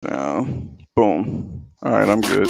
Boom. All right, I'm good.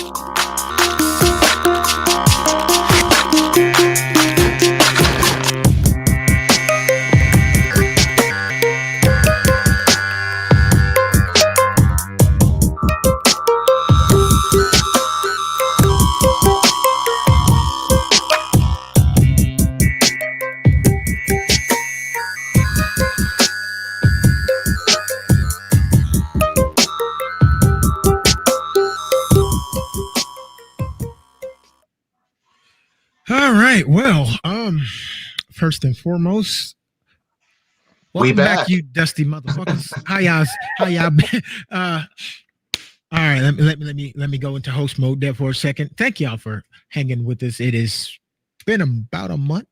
All right. Well, first and foremost, We welcome back, back. you dusty motherfuckers. How y'all been? All right. Let me go into host mode there for a second. Thank y'all for hanging with us. It has been about a month.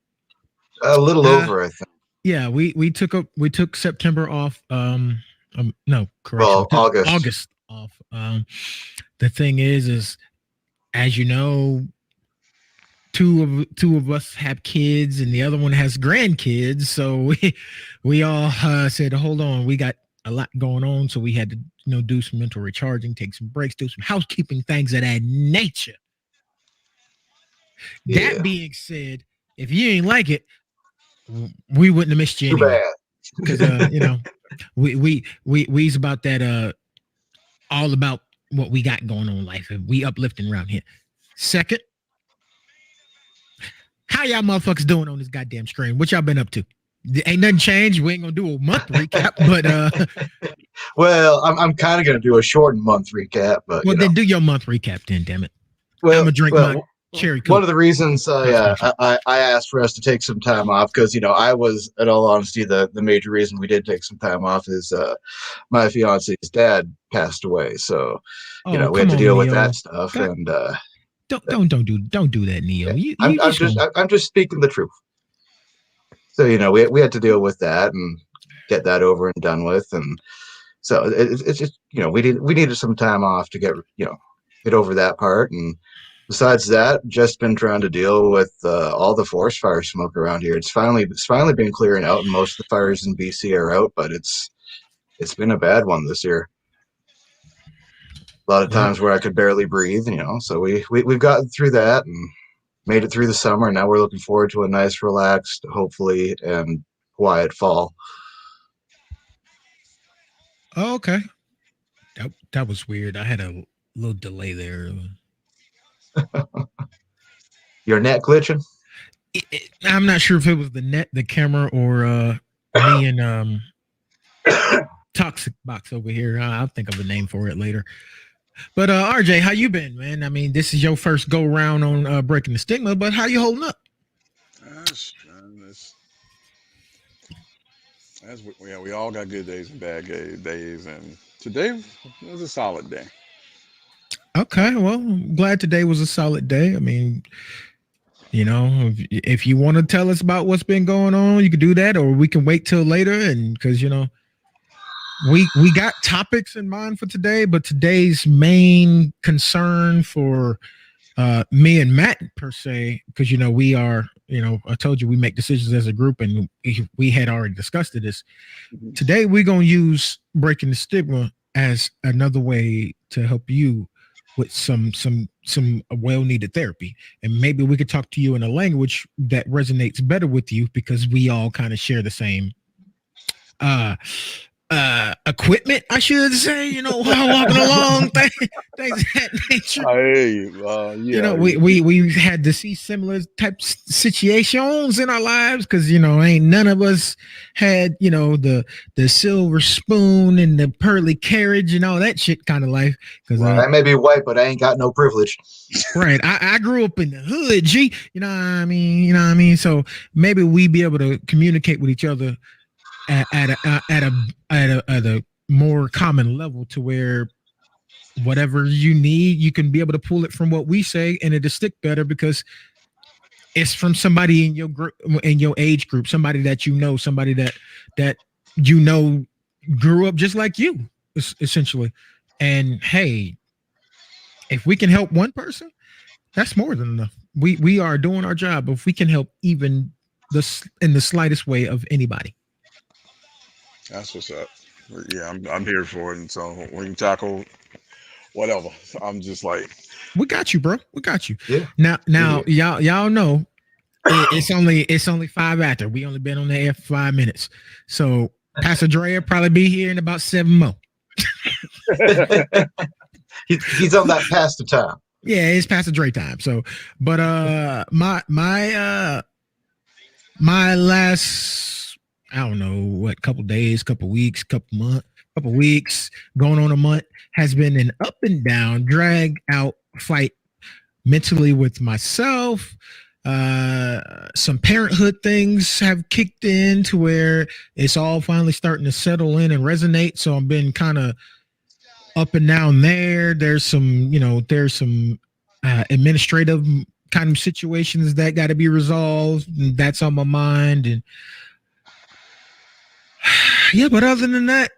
A little Uh, over, I think. yeah, we took September off. No, correction. We Well, took August. August off. The thing is as you know, two of us have kids and the other one has grandkids, so we all said, hold on, we got a lot going on, so we had to do some mental recharging, take some breaks, do some housekeeping things of that nature. Yeah. That being said, if you ain't like it, we wouldn't have missed you Too anyway, bad. because we's about that, all about what we got going on in life, and we uplifting around here. Second, how y'all motherfuckers doing on this goddamn screen? What y'all been up to? Ain't nothing changed. We ain't gonna do a month recap, but Well, I'm kind of going to do a shortened month recap, but well, then do your month recap then, damn it. I'm well, gonna drink my well, cherry one coke. of the reasons Constellation. I asked for us to take some time off because I was, in all honesty, the major reason we did take some time off is my fiance's dad passed away, so Oh, we had come to on, deal with that Neo. stuff, God, and don't do that, Neo. yeah, You I'm just just gonna. I'm just speaking the truth. So we had to deal with that and get that over and done with, and so it's just we needed some time off to get over that part, and besides that, just been trying to deal with all the forest fire smoke around here. It's finally been clearing out, and most of the fires in BC are out, but it's been a bad one this year. A lot of Well, times where I could barely breathe, So we've gotten through that and made it through the summer. Now we're looking forward to a nice, relaxed, hopefully, and quiet fall. oh, okay. That was weird. I had a little delay there. Your net glitching? I'm not sure if it was the net, the camera, or me and Toxic Box over here. I'll think of a name for it later. But RJ, how you been, man? I mean, this is your first go round on breaking the stigma, but how you holding up? That's, yeah, we all got good days and bad days, and today was a solid day. Okay, well, I'm glad today was a solid day. I mean, if you want to tell us about what's been going on, you can do that, or we can wait till later. And because we got topics in mind for today, but today's main concern for me and Matt per se, because we are, I told you we make decisions as a group, and we had already discussed this. Mhm. Today we're gonna use breaking the stigma as another way to help you with some well needed therapy, and maybe we could talk to you in a language that resonates better with you because we all kind of share the same uh equipment, I should say, while walking along, things of that nature. I hear you. Yeah, We had to see similar type situations in our lives because ain't none of us had the silver spoon and the pearly carriage and all that shit kind of life. Because Well, I may be white, but I ain't got no privilege. right, I grew up in the hood, G. You know what I mean? So maybe we be able to communicate with each other at a more common level to where whatever you need, you can be able to pull it from what we say and it'll stick better because it's from somebody in your group, in your age group, somebody that somebody that grew up just like you, essentially. And hey, if we can help one person, that's more than enough. We are doing our job. If we can help even in the slightest way of anybody. that's what's up. Yeah, I'm here for it, and so we can tackle whatever. I'm just like, We got you, bro. We got you. Yeah. Now, y'all know it's only 5 after. We only been on the air for 5 minutes. So Pastor Dre will probably be here in about 7 more. He's on that past the time. Yeah, it's Pastor Dre time. So, but my last, I don't know what, couple days, couple weeks, couple weeks, going on a month, has been an up and down, drag out fight mentally with myself. Some parenthood things have kicked in to where it's all finally starting to settle in and resonate. So I've been kind of up and down there. There's some administrative kind of situations that got to be resolved. And that's on my mind. And yeah, but other than that,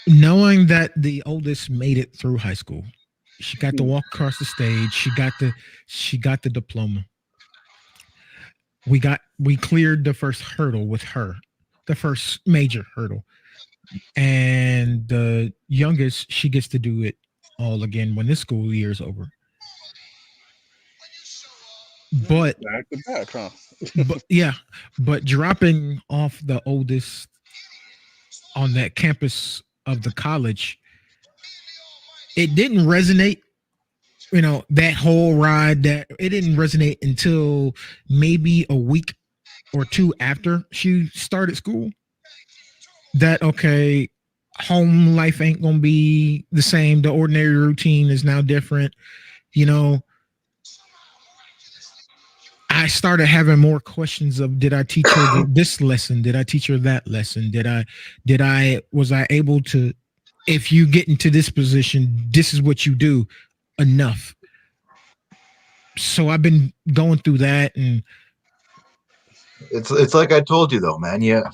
knowing that the oldest made it through high school, she got to walk across the stage. She got the diploma. We cleared the first hurdle with her, the first major hurdle. And the youngest, she gets to do it all again when this school year is over. But back to back, huh? but dropping off the oldest on that campus of the college, it didn't resonate. That whole ride, that it didn't resonate until maybe a week or two after she started school. That, okay, home life ain't gonna be the same. The ordinary routine is now different. I started having more questions of, did I teach her this lesson? Did I teach her that lesson? Was I able to, if you get into this position, this is what you do, enough. So I've been going through that, and it's like I told you though, man. Yeah.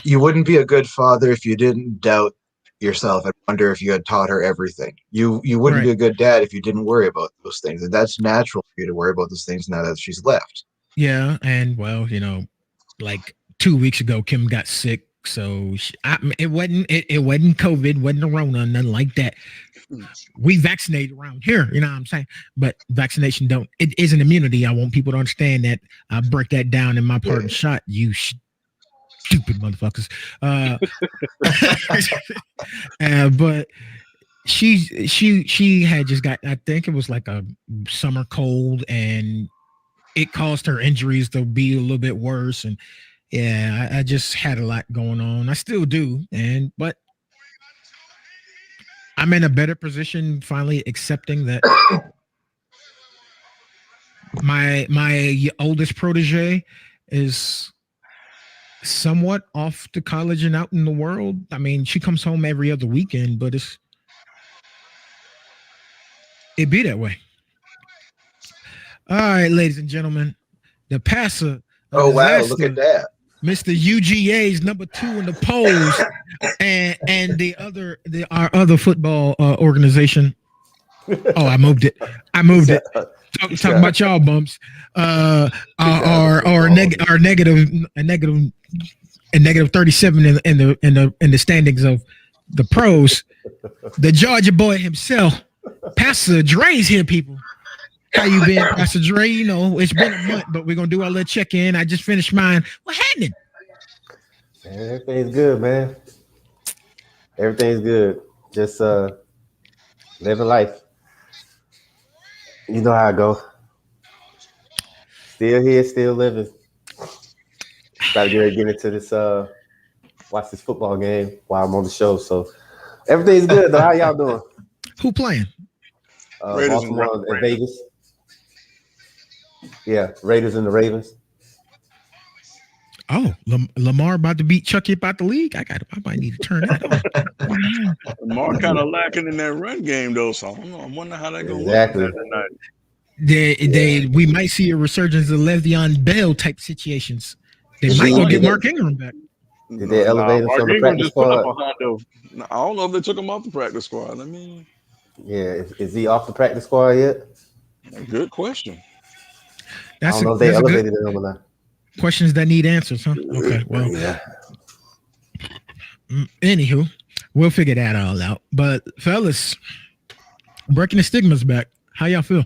You wouldn't be a good father if you didn't doubt yourself and wonder if you had taught her everything. You wouldn't be a good dad if you didn't worry about those things. And that's natural for you to worry about those things now that she's left. Yeah. And well, like 2 weeks ago, Kim got sick. So it wasn't COVID, wasn't the Rona, nothing like that. We vaccinate around here, you know what I'm saying? But vaccination it isn't immunity. I want people to understand that. I break that down in my part of the shot. You stupid motherfuckers. But she had just got, I think it was like a summer cold, and it caused her injuries to be a little bit worse. And yeah, I just had a lot going on. I still do. But I'm in a better position finally accepting that my oldest protege is somewhat off to college and out in the world. I mean, she comes home every other weekend, but it be that way. All right, ladies and gentlemen, the passer. Oh, wow, look at that. Mr. UGA's number 2 in the polls, and our other football organization. Oh, I moved it. Talking about y'all bumps. Our negative 37 in the standings of the pros. The Georgia boy himself, Pastor Dre's here, people. How you been, Pastor Dre? It's been a month, but we're gonna do our little check-in. I just finished mine. What happening? Man, everything's good, man. Everything's good. Just living life. You know how I go. Still here, still living. Got to get into this. Watch this football game while I'm on the show. So everything's good. Though. How y'all doing? Who playing? Baltimore and Vegas. Yeah, Raiders and the Ravens. Oh, Lamar about to beat Chucky about the league. I might need to turn that on. Lamar kind of lacking in that run game though, so I don't know. I wonder how that going exactly. to work tonight. We might see a resurgence of Le'Veon Bell type situations. They might go get Mark Ingram back. Did they elevate him from the practice squad? I don't know if they took him off the practice squad. Yeah, is he off the practice squad yet? Good question. I don't know if they elevated him or not. Questions that need answers, huh? Okay, well. Yeah. Anywho, We'll figure that all out. But fellas, breaking the stigmas back. How y'all feel?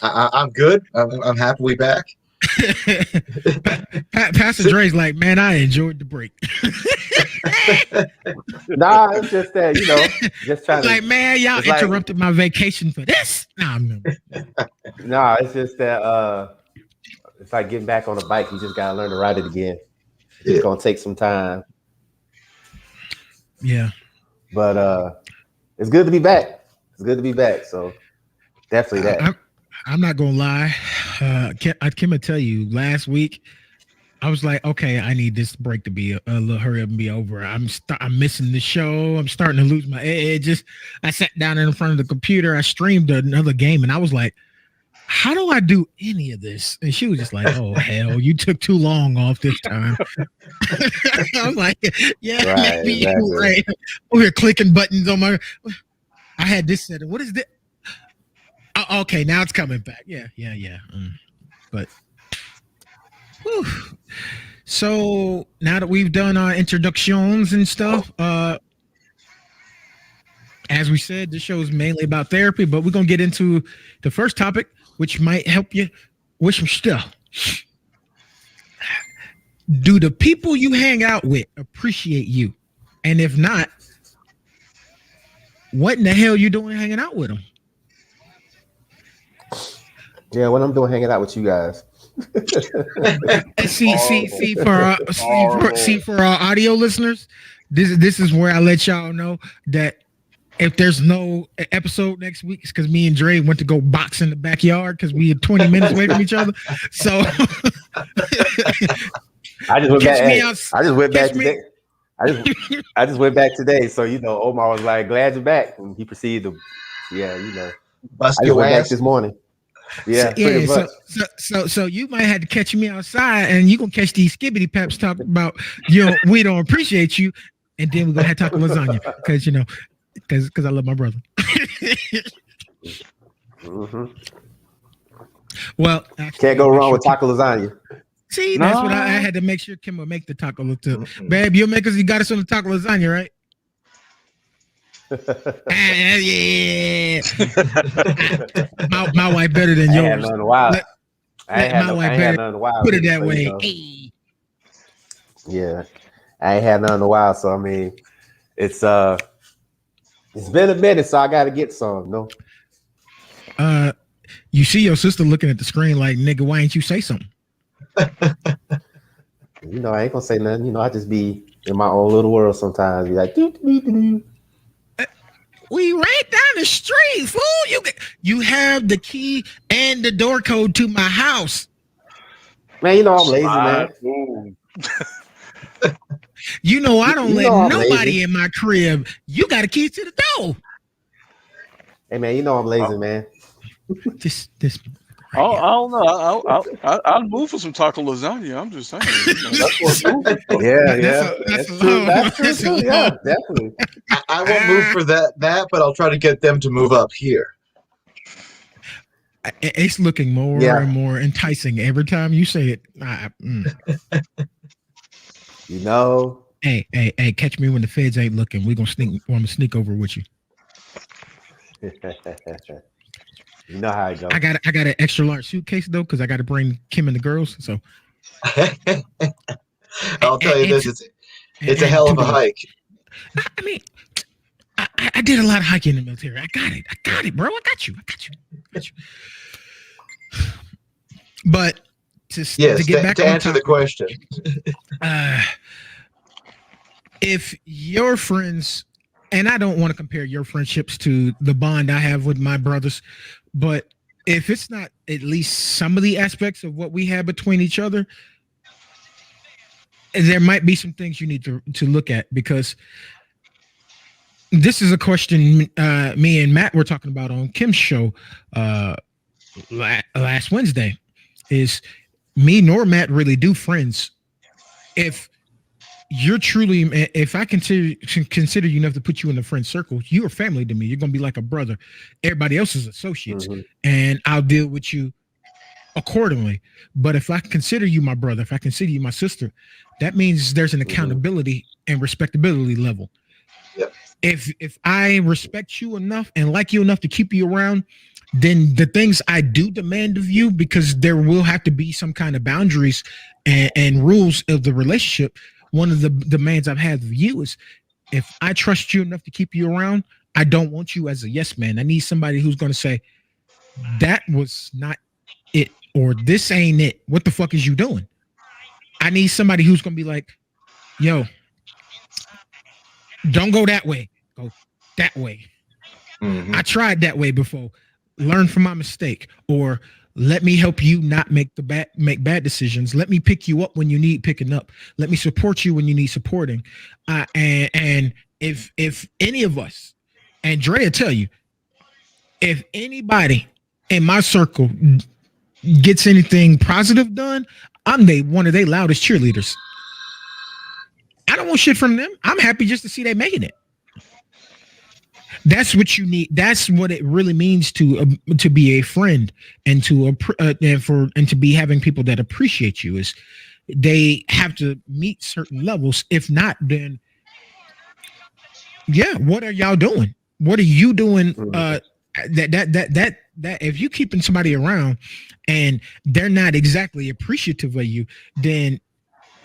I'm good. I'm happy we back. Pastor Dre's like, man, I enjoyed the break. Nah, it's just that, just trying Like, to. man, y'all it's like- interrupted my vacation for this. No. Nah, it's just that it's like getting back on a bike. You just gotta learn to ride it again. It's Yeah. gonna take some time, Yeah. but it's good to be back. It's good to be back. So definitely that. I'm not gonna lie. I can tell you, last week I was like, okay, I need this break to be a little hurry up and be over. I'm missing the show. I'm starting to lose my edge. I sat down in front of the computer. I streamed another game, and I was like, how do I do any of this? And she was just like, oh hell, you took too long off this time. I was like, yeah, Right, maybe exactly. you're right. Over here clicking buttons on my. I had this set. What is this? Oh, okay, now it's coming back. Yeah. But whew. So now that we've done our introductions and stuff, as we said, this show is mainly about therapy, but we're gonna get into the first topic, which might help you with some stuff. Do the people you hang out with appreciate you? And if not, what in the hell you doing hanging out with them? Yeah, what I'm doing hanging out with you guys. See for our audio listeners, this is where I let y'all know that if there's no episode next week, it's because me and Dre went to go box in the backyard because we are 20 minutes away from each other. So I just went Catch back. me Hey, out- I just went back catch me- today. I just went back today. So Omar was like, "Glad you're back," and he proceeded to, Bust I just your went back ass. this morning. Yeah, pretty much. so you might have to catch me outside, and you gonna catch these skibbity peps talking about we don't appreciate you, and then we're gonna have to talk lasagna because I love my brother. Mhm. Well, actually, Can't go make wrong sure with taco lasagna. See, that's what I No. had to make sure Kim would make the taco look too. Mm-mm. Babe, you'll make us. You got us on the taco lasagna, right? Yeah. my wife better than I ain't had yours. none in a while. Let- I ain't let had my no- wife I ain't had better none in a while. Put it that so, way. Hey. Yeah, I ain't had none in a while. So I mean, it's been a minute, so I got to get some. No, You see your sister looking at the screen like, nigga, why ain't you say something? I ain't gonna say nothing. I just be in my own little world sometimes. Be like, doo, doo, doo, doo. We right down the street, fool. You have the key and the door code to my house. Man, I'm lazy, man. Ooh. I don't You let know I'm nobody lazy. in my crib. You got a key to the door. Hey, man, I'm lazy, man. This. I don't know. I'll move for some taco lasagna. I'm just saying. That's what I'm moving for. Yeah, That's that's a true. long- That's true that's a too. Yeah, long- definitely. I won't move for that, but I'll try to get them to move up here. It's looking more Yeah. and more enticing every time you say it. Hey, catch me when the feds ain't looking. I'm gonna sneak over with you. You know how it goes. I got an extra large suitcase though, because I got to bring Kim and the girls. So I'll tell you this: it's a hell of a hike. I mean, I did a lot of hiking in the military. I got it, bro. I got you. But to Yes, get back to on answer the topic, question. if your friends, and I don't want to compare your friendships to the bond I have with my brothers, but if it's not at least some of the aspects of what we have between each other, there might be some things you need to look at, because this is a question me and Matt were talking about on Kim's show last Wednesday. Is me nor Matt really do friends. If I consider you enough to put you in the friend circle, you are family to me. You're gonna be like a brother. Everybody else is associates, Mhm. and I'll deal with you accordingly. But if I consider you my brother, if I consider you my sister, that means there's an accountability and respectability level. Yep. If I respect you enough and like you enough to keep you around, then the things I do demand of you, because there will have to be some kind of boundaries and rules of the relationship. One of the demands I've had of you is, if I trust you enough to keep you around, I don't want you as a yes man. I need somebody who's going to say, that was not it, or this ain't it. What the fuck is you doing? I need somebody who's going to be like, yo, don't go that way. Go that way. Mhm. I tried that way before. Learn from my mistake, or let me help you not make bad decisions. Let me pick you up when you need picking up. Let me support you when you need supporting. And if any of us, and Dre will tell you, if anybody in my circle gets anything positive done, I'm one of their loudest cheerleaders. I don't want shit from them. I'm happy just to see they making it. That's what you need. That's what it really means to be a friend, and to be having people that appreciate you. Is they have to meet certain levels. If not, then yeah, what are y'all doing? What are you doing? That if you keeping somebody around and they're not exactly appreciative of you, then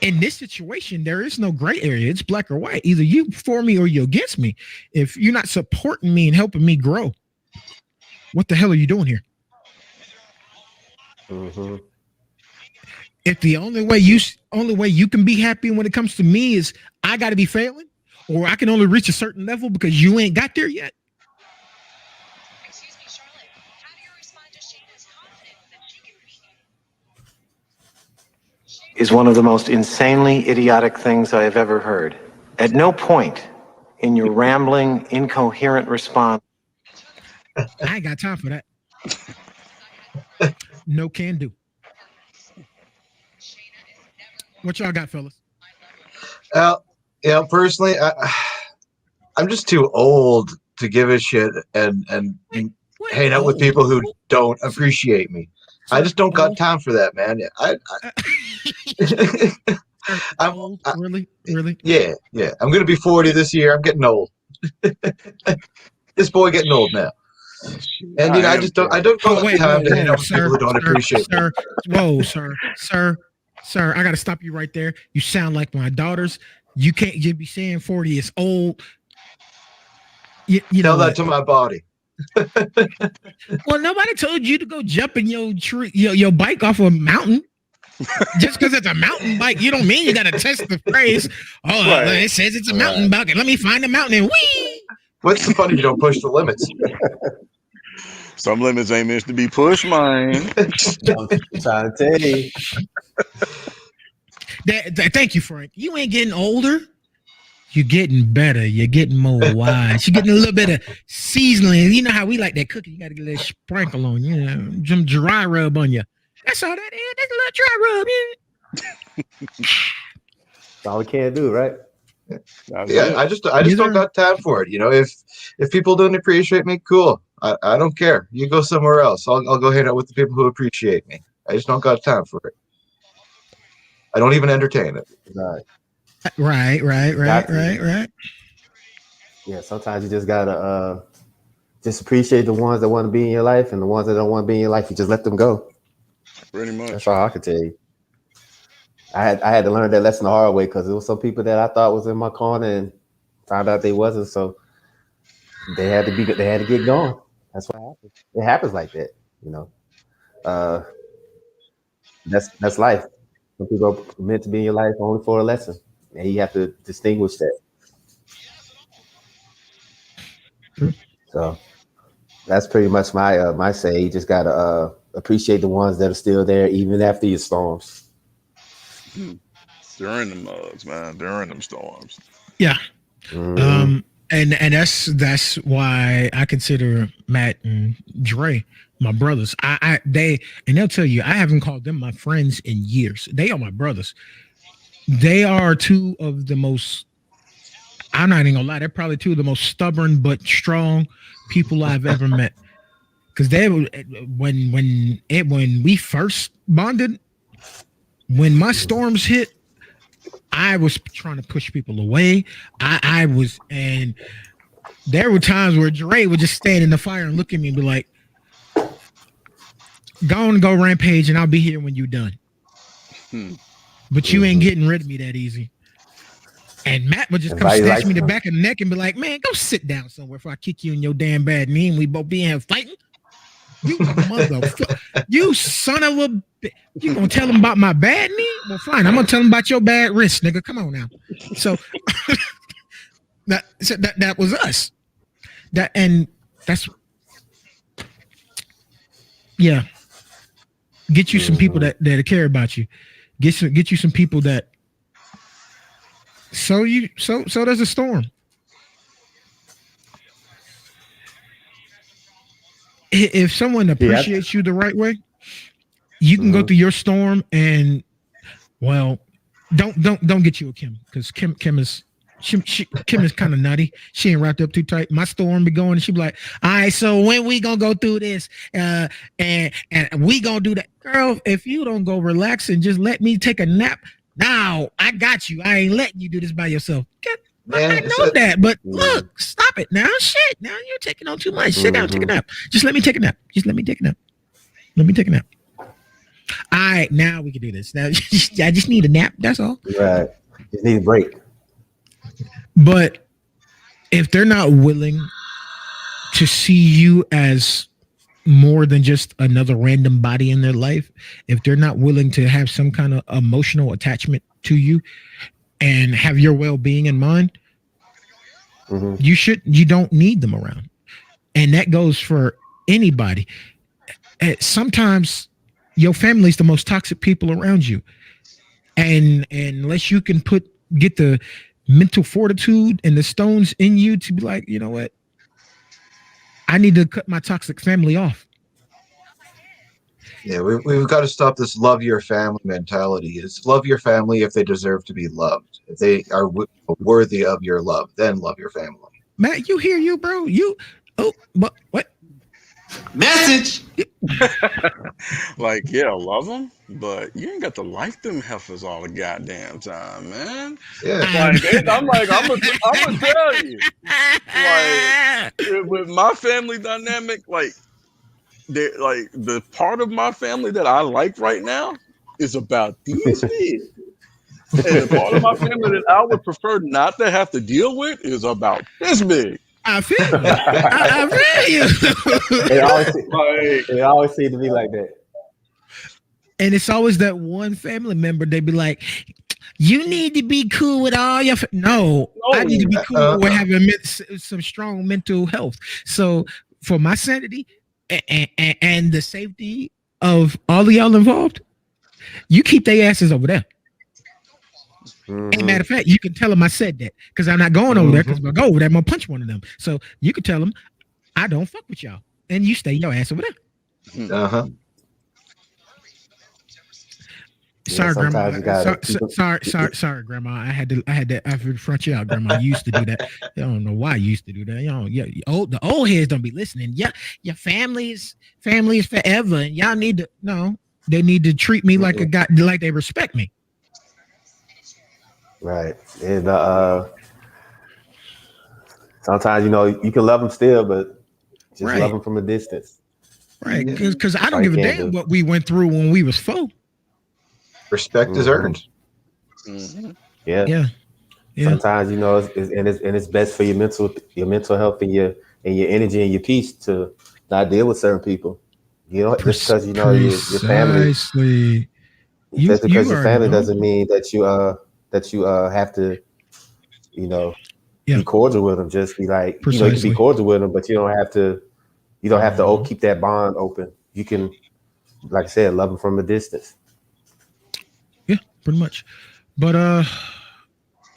in this situation, there is no gray area. It's black or white. Either you for me or you against me. If you're not supporting me and helping me grow, what the hell are you doing here? Mm-hmm. If the only way you can be happy when it comes to me is I got to be failing, or I can only reach a certain level because you ain't got there yet. Excuse me, Charlotte. How do you respond to Shayna's confidence that she can beat you? Is one of the most insanely idiotic things I have ever heard. At no point in your rambling, incoherent response. I ain't got time for that. No can do. What y'all got, fellas? Personally, I'm just too old to give a shit and hang out with people who don't appreciate me. I just don't got time for that, man. Really? Yeah. I'm gonna be 40 this year. I'm getting old. This boy getting old now. And I just don't. I don't got time to hang out with people who don't appreciate me. Whoa, sir. I gotta stop you right there. You sound like my daughters. You can't just be saying 40 is old. You Tell know that to my body. Well, nobody told you to go jumping your bike off a mountain. Just because it's a mountain bike, you don't mean you gotta test the phrase. Oh, Right. it says it's a mountain bike. Let me find a mountain and whee. What's the fun if you don't push the limits? Some limits ain't meant to be pushed, man. I'm trying to tell you. Thank you, Frank. You ain't getting older. You're getting better. You're getting more wise. You're getting a little bit of seasoning. You know how we like that cookie. You got to get a little sprinkle on you. Some dry rub on you. That's all that is. That's a little dry rub. That's all we can do, right? That's Yeah, it. I just don't got time for it. If people don't appreciate me, cool. I don't care. You go somewhere else. I'll go hang out with the people who appreciate me. I just don't got time for it. I don't even entertain it. Right. Right. Yeah, sometimes you just gotta just appreciate the ones that want to be in your life, and the ones that don't want to be in your life, you just let them go. Pretty much. That's all I can tell you. I had to learn that lesson the hard way, because there was some people that I thought was in my corner and found out they wasn't. So they had to get going. That's what happens. It happens like that, That's life. Some people are meant to be in your life only for a lesson, and you have to distinguish that. So that's pretty much my say. You just gotta appreciate the ones that are still there even after your storms. During the mugs, man. During them storms. Yeah. Mm-hmm. And that's why I consider Matt and Dre my brothers. They'll tell you I haven't called them my friends in years. They are my brothers. They are two of the most, I'm not even gonna lie, they're probably two of the most stubborn but strong people I've ever met. because they when we first bonded, when my storms hit, I was trying to push people away. I was, and there were times where Dre would just stand in the fire and look at me and be like, go rampage and I'll be here when you're done. But you ain't getting rid of me that easy. And Matt would just come snatch me the back of the neck and be like, man, go sit down somewhere before I kick you in your damn bad knee and we both be in here fighting. You motherfucker. You son of a bitch. You gonna tell him about my bad knee? Well, fine. I'm gonna tell him about your bad wrist, nigga. Come on now. So that was us. That's yeah. Get you some people that care about you. Get you some people that so there's a storm. If someone appreciates you the right way, you can go through your storm and well, don't get you a Kim, because Kim is kind of nutty. She ain't wrapped up too tight. My storm be going and she be like, all right, so when we gonna go through this and we gonna do that? Girl, if you don't go relax and just let me take a nap, now I got you. I ain't letting you do this by yourself. I know that, but look, stop it now. Shit, now you're taking on too much. Sit down, take a nap. Just let me take a nap. Let me take a nap. All right, now we can do this. Now I just need a nap. That's all. Right. Just need a break. But if they're not willing to see you as more than just another random body in their life, if they're not willing to have some kind of emotional attachment to you and have your well-being in mind, you don't need them around. And that goes for anybody. Sometimes your family is the most toxic people around you. And unless you can get the mental fortitude and the stones in you to be like, you know what? I need to cut my toxic family off. Yeah, we've got to stop this love your family mentality. It's love your family if they deserve to be loved. If they are worthy of your love, then love your family. Matt, you hear you, bro? But what? Message. Like, yeah, love them, but you ain't got to like them heifers all the goddamn time, man. Yeah. Like, I'm gonna tell you, like, with my family dynamic, like the part of my family that I like right now is about these big. And the part of my family that I would prefer not to have to deal with is about this big. I feel you. I feel you. It always seems to be like that. And it's always that one family member. They be like, you need to be cool with all your no, I need to be cool with having some strong mental health. So for my sanity and the safety of all of y'all involved, you keep their asses over there. And matter of fact, you can tell them I said that because I'm not going over there, because if I go over there, I'm gonna punch one of them. So you can tell them I don't fuck with y'all, and you stay your ass over there. Sorry, Grandma. Sorry, Grandma. I had to front you out, Grandma. You used to do that. I don't know why you used to do that. The old heads don't be listening. Yeah, your family is forever, and y'all need to they need to treat me like a guy, like they respect me. Right. And sometimes you can love them still, but just love them from a distance. Right. Because I don't give a damn what we went through when we was 4. Respect is earned. Yeah. Sometimes it's best for your mental health and your energy and your peace to not deal with certain people. Just because your family. Just because your family doesn't mean that you have to be cordial with them. Just be like, you can be cordial with them, but you don't have to keep that bond open. You can, like I said, love them from a distance. Yeah, pretty much. But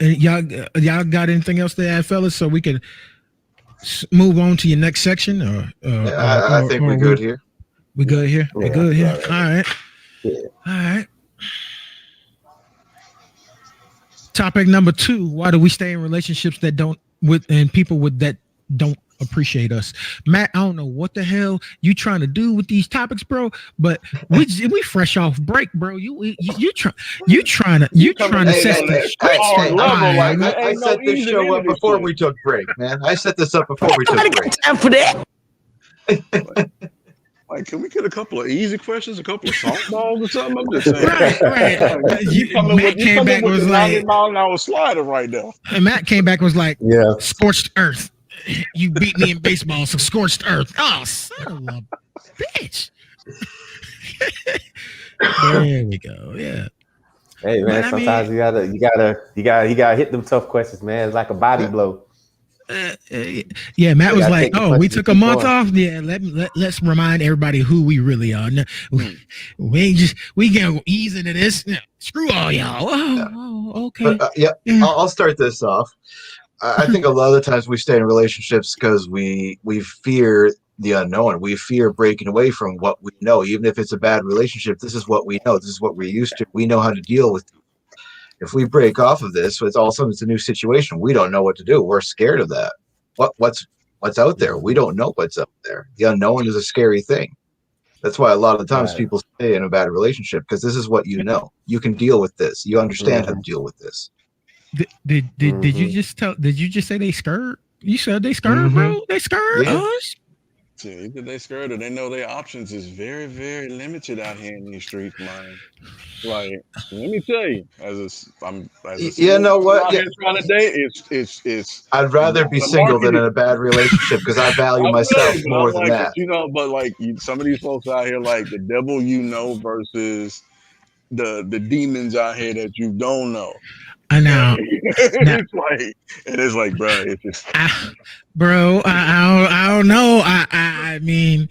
y'all got anything else to add, fellas, so we can move on to your next section? I think we're good here. We good here? We good here? All right. Yeah. All right. Topic number 2: why do we stay in relationships that don't appreciate us. Matt, I don't know what the hell you trying to do with these topics, bro, but we fresh off break, bro. You trying to set the streets hard on level, fire. like, man. I Ain't no set this easing show into up this before shit. we took break, man. I set this up before we took break. Time for that. Like, can we get a couple of easy questions, a couple of softballs or something? I'm just saying. Right. You coming Matt with, you came coming back with was the 90 like, mile an hour slider right now. and Matt came back was like, Yeah. scorched earth. You beat me in baseball, so scorched earth. Oh, son of a bitch. There we go. Yeah. Hey man, But I sometimes mean- you gotta hit them tough questions, man. It's like a body blow. Yeah, Matt was gotta like, take the "Oh, we punches took and a keep month going." off. Yeah, let's remind everybody who we really are. No, we ain't just we gonna ease into this. No, screw all y'all. Oh, okay. But, yeah, I'll start this off. I think a lot of the times we stay in relationships because we fear the unknown. We fear breaking away from what we know, even if it's a bad relationship. This is what we know. This is what we're used to. We know how to deal with it. If we break off of this, it's all of a sudden it's a new situation. We don't know what to do. We're scared of that. What's out there? We don't know what's out there. The unknown is a scary thing. That's why a lot of the times Right. people stay in a bad relationship, because this is what you know. You can deal with this. You understand how to deal with this. Did you just tell? Did you just say they scared? You said they scared, bro. They scared Yeah. us. So either they scared or they know their options is very, very limited out here in these streets, man. Like, let me tell you, You know what? out Yeah. here trying to date, it's I'd rather be the single than in market a bad relationship because I value I myself feel you, but more I'm than like, that. you know, but like some of these folks out here, like the devil you know versus the demons out here that you don't know. I know, it's like, bro, it's just bro. I don't know. I mean,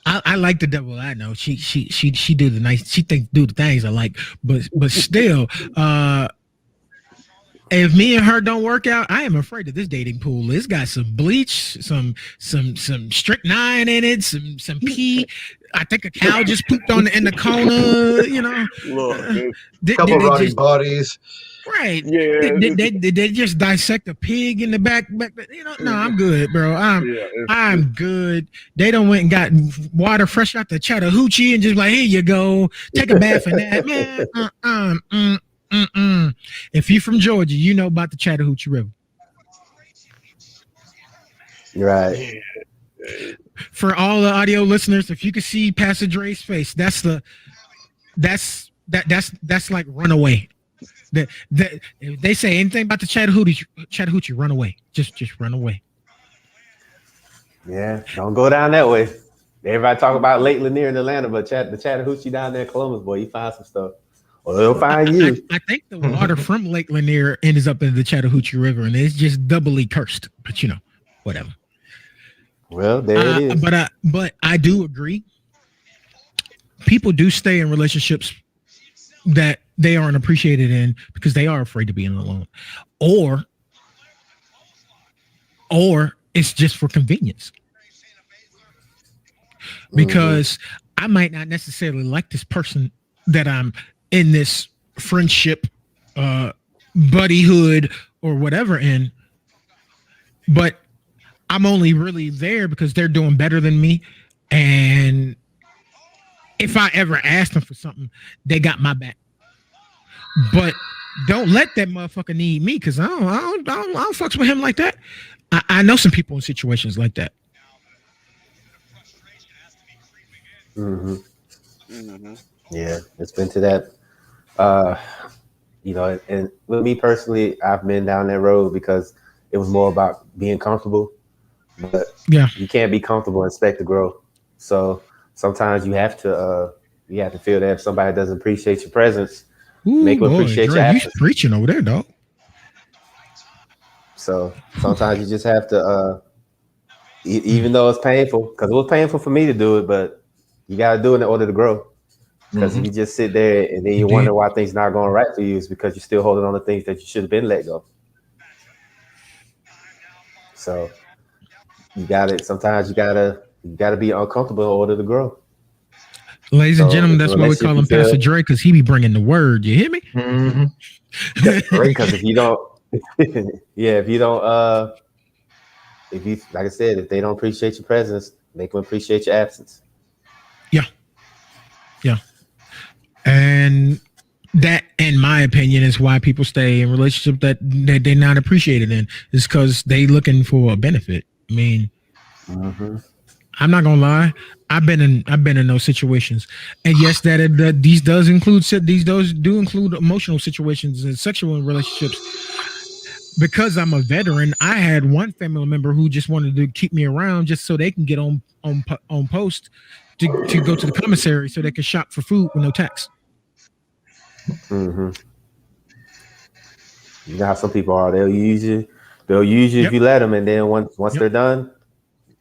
I like the devil. I know she do the nice. She do the things I like, but still, if me and her don't work out, I am afraid of this dating pool. It's got some bleach, some strychnine in it, some pee. I think a cow just pooped in the corner. You know, look, Couple they rotting just- bodies. right. yeah, They just dissect a pig in the back. You know, no, I'm good, bro. I'm good. They done went and got water fresh out the Chattahoochee and just like, here you go, take a bath in that, man. If you're from Georgia, you know about the Chattahoochee River. Right. For all the audio listeners, if you could see Pastor Dre's face, that's like Runaway. If they say anything about the Chattahoochee, run away. Just run away. Yeah. Don't go down that way. Everybody talk about Lake Lanier in Atlanta, but the Chattahoochee down there in Columbus, boy, you find some stuff. Or they'll find you. I think the water from Lake Lanier ends up in the Chattahoochee River, and it's just doubly cursed. But you know, whatever. Well, there it is. But I do agree. People do stay in relationships that they aren't appreciated in because they are afraid of being alone, or it's just for convenience. Because I might not necessarily like this person that I'm in this friendship, buddyhood, or whatever in, but I'm only really there because they're doing better than me. And if I ever asked them for something, they got my back. But don't let that motherfucker need me because I don't fucks with him like that. I know some people in situations like that. Yeah, it's been to that. You know, and with me personally, I've been down that road because it was more about being comfortable. But Yeah. you can't be comfortable and expect to grow. So sometimes you have to feel that if somebody doesn't appreciate your presence, make them appreciate your Dre, you absence. preaching over there, dog. So sometimes you just have to, even though it's painful, because it was painful for me to do it, but you got to do it in order to grow. Because if you just sit there and then you wonder why things not going right for you, is because you're still holding on to things that you should have been let go. So you got it. Sometimes you gotta be uncomfortable in order to grow. Ladies and gentlemen, that's why we unless you call him can feel- Pastor Dre, because he be bringing the word. You hear me? Because if you don't, if you don't if you, like I said, if they don't appreciate your presence, make them appreciate your absence. And that, in my opinion, is why people stay in relationships that they're not appreciated in, is because they looking for a benefit. I mean, I'm not gonna lie, I've been in those situations, and yes, that these do include emotional situations and sexual relationships. Because I'm a veteran, I had one family member who just wanted to keep me around just so they can get on post to go to the commissary so they can shop for food with no tax. You know how some people are. They'll use you if you let them, and then once they're done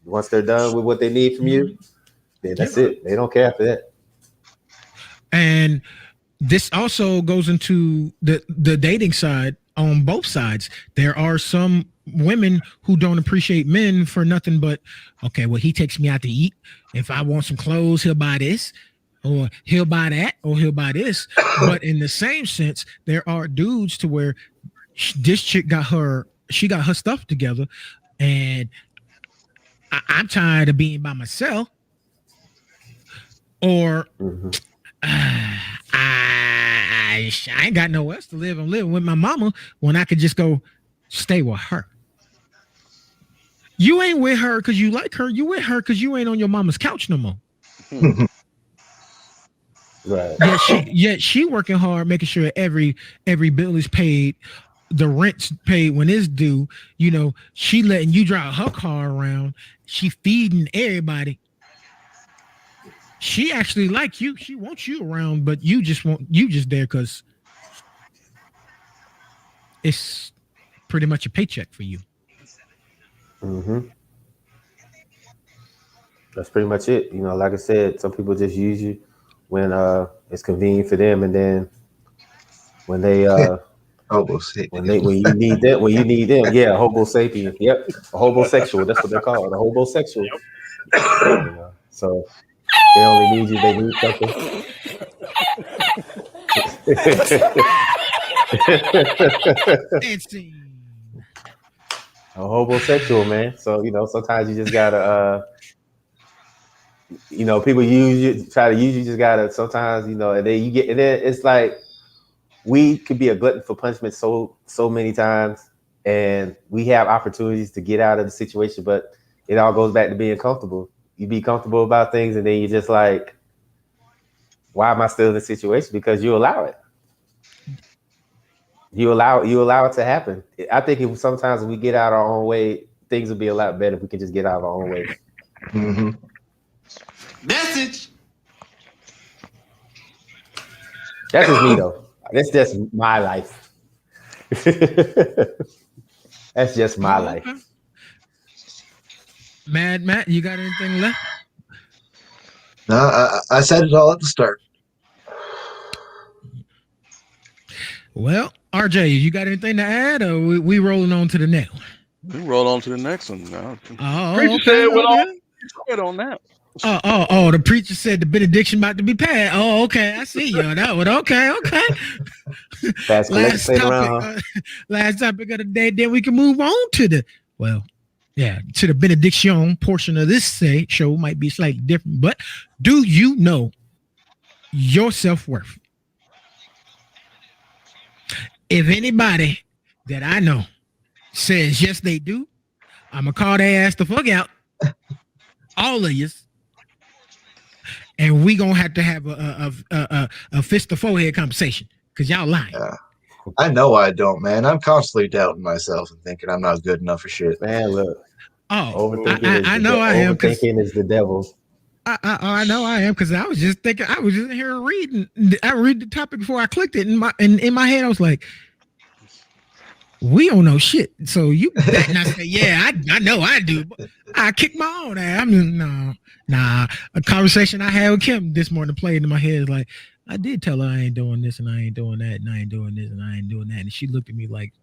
with what they need from you, then that's it. They don't care after that. And this also goes into the dating side. On both sides, there are some women who don't appreciate men for nothing but, okay, well, he takes me out to eat. If I want some clothes, he'll buy this, or he'll buy that, or he'll buy this. But in the same sense, there are dudes to where this chick got her stuff together, and I'm tired of being by myself, or I ain't got nowhere else to live. I'm living with my mama when I could just go stay with her. You ain't with her because you like her. You with her because you ain't on your mama's couch no more. Right. Yet she working hard, making sure every bill is paid, the rent's paid when it's due. You know, she letting you drive her car around. She feeding everybody. She actually like you. She wants you around, but you just there because it's pretty much a paycheck for you. That's pretty much it. You know, like I said, some people just use you when it's convenient for them, and then when they Hobo sapien. when you need them, yeah, hobo sapien. Yep, a hobosexual. That's what they're called, a hobosexual. You know, so they only need you. They need something. A hobosexual, man. So, you know, sometimes you just gotta you know, people try to use you, just gotta sometimes, you know, and then it's like we could be a glutton for punishment so many times, and we have opportunities to get out of the situation, but it all goes back to being comfortable. You be comfortable about things, and then you're just like, why am I still in this situation? Because you allow it. You allow it to happen. I think if sometimes we get out our own way, things will be a lot better if we can just get out of our own way. Message. That's just me though. That's just my life. That's just my life. Mad Matt, you got anything left? No, I said it all at the start. Well, RJ, you got anything to add, or we rolling on to the next one? We roll on to the next one now. Oh, Preacher okay, said what all okay. he said on that. Oh, the preacher said the benediction about to be passed. Oh, okay, I see you on that one. Okay. Last topic of the day, then we can move on to the benediction portion of this show. Might be slightly different, but do you know your self-worth? If anybody that I know says yes, they do, I'm gonna call their ass the fuck out, all of you, and we gonna have to have a fist to forehead conversation because y'all lying. I know I don't, man. I'm constantly doubting myself and thinking I'm not good enough for shit. Man, look. Overthinking I know I am. Overthinking is the devil. I know I am because I was just thinking. I was just here reading. I read the topic before I clicked it, and in my head I was like, "We don't know shit." So you better not say, "Yeah, I know I do." I kick my own ass. I mean, nah. A conversation I had with Kim this morning played in my head like, I did tell her I ain't doing this and I ain't doing that and I ain't doing this and I ain't doing that, and she looked at me like,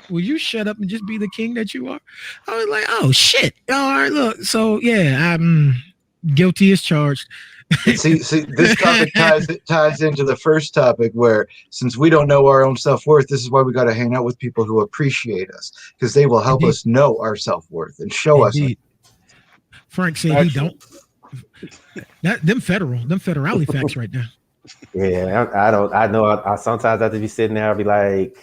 will you shut up and just be the king that you are? I was like, oh shit. All right, look. So yeah, I'm guilty as charged. See, this topic ties into the first topic where since we don't know our own self-worth, this is why we got to hang out with people who appreciate us because they will help Indeed. us know our self-worth and show us. Indeed. Frank said he don't. Them federality facts right now. Yeah, I don't. I know. I sometimes have to be sitting there. I'll be like,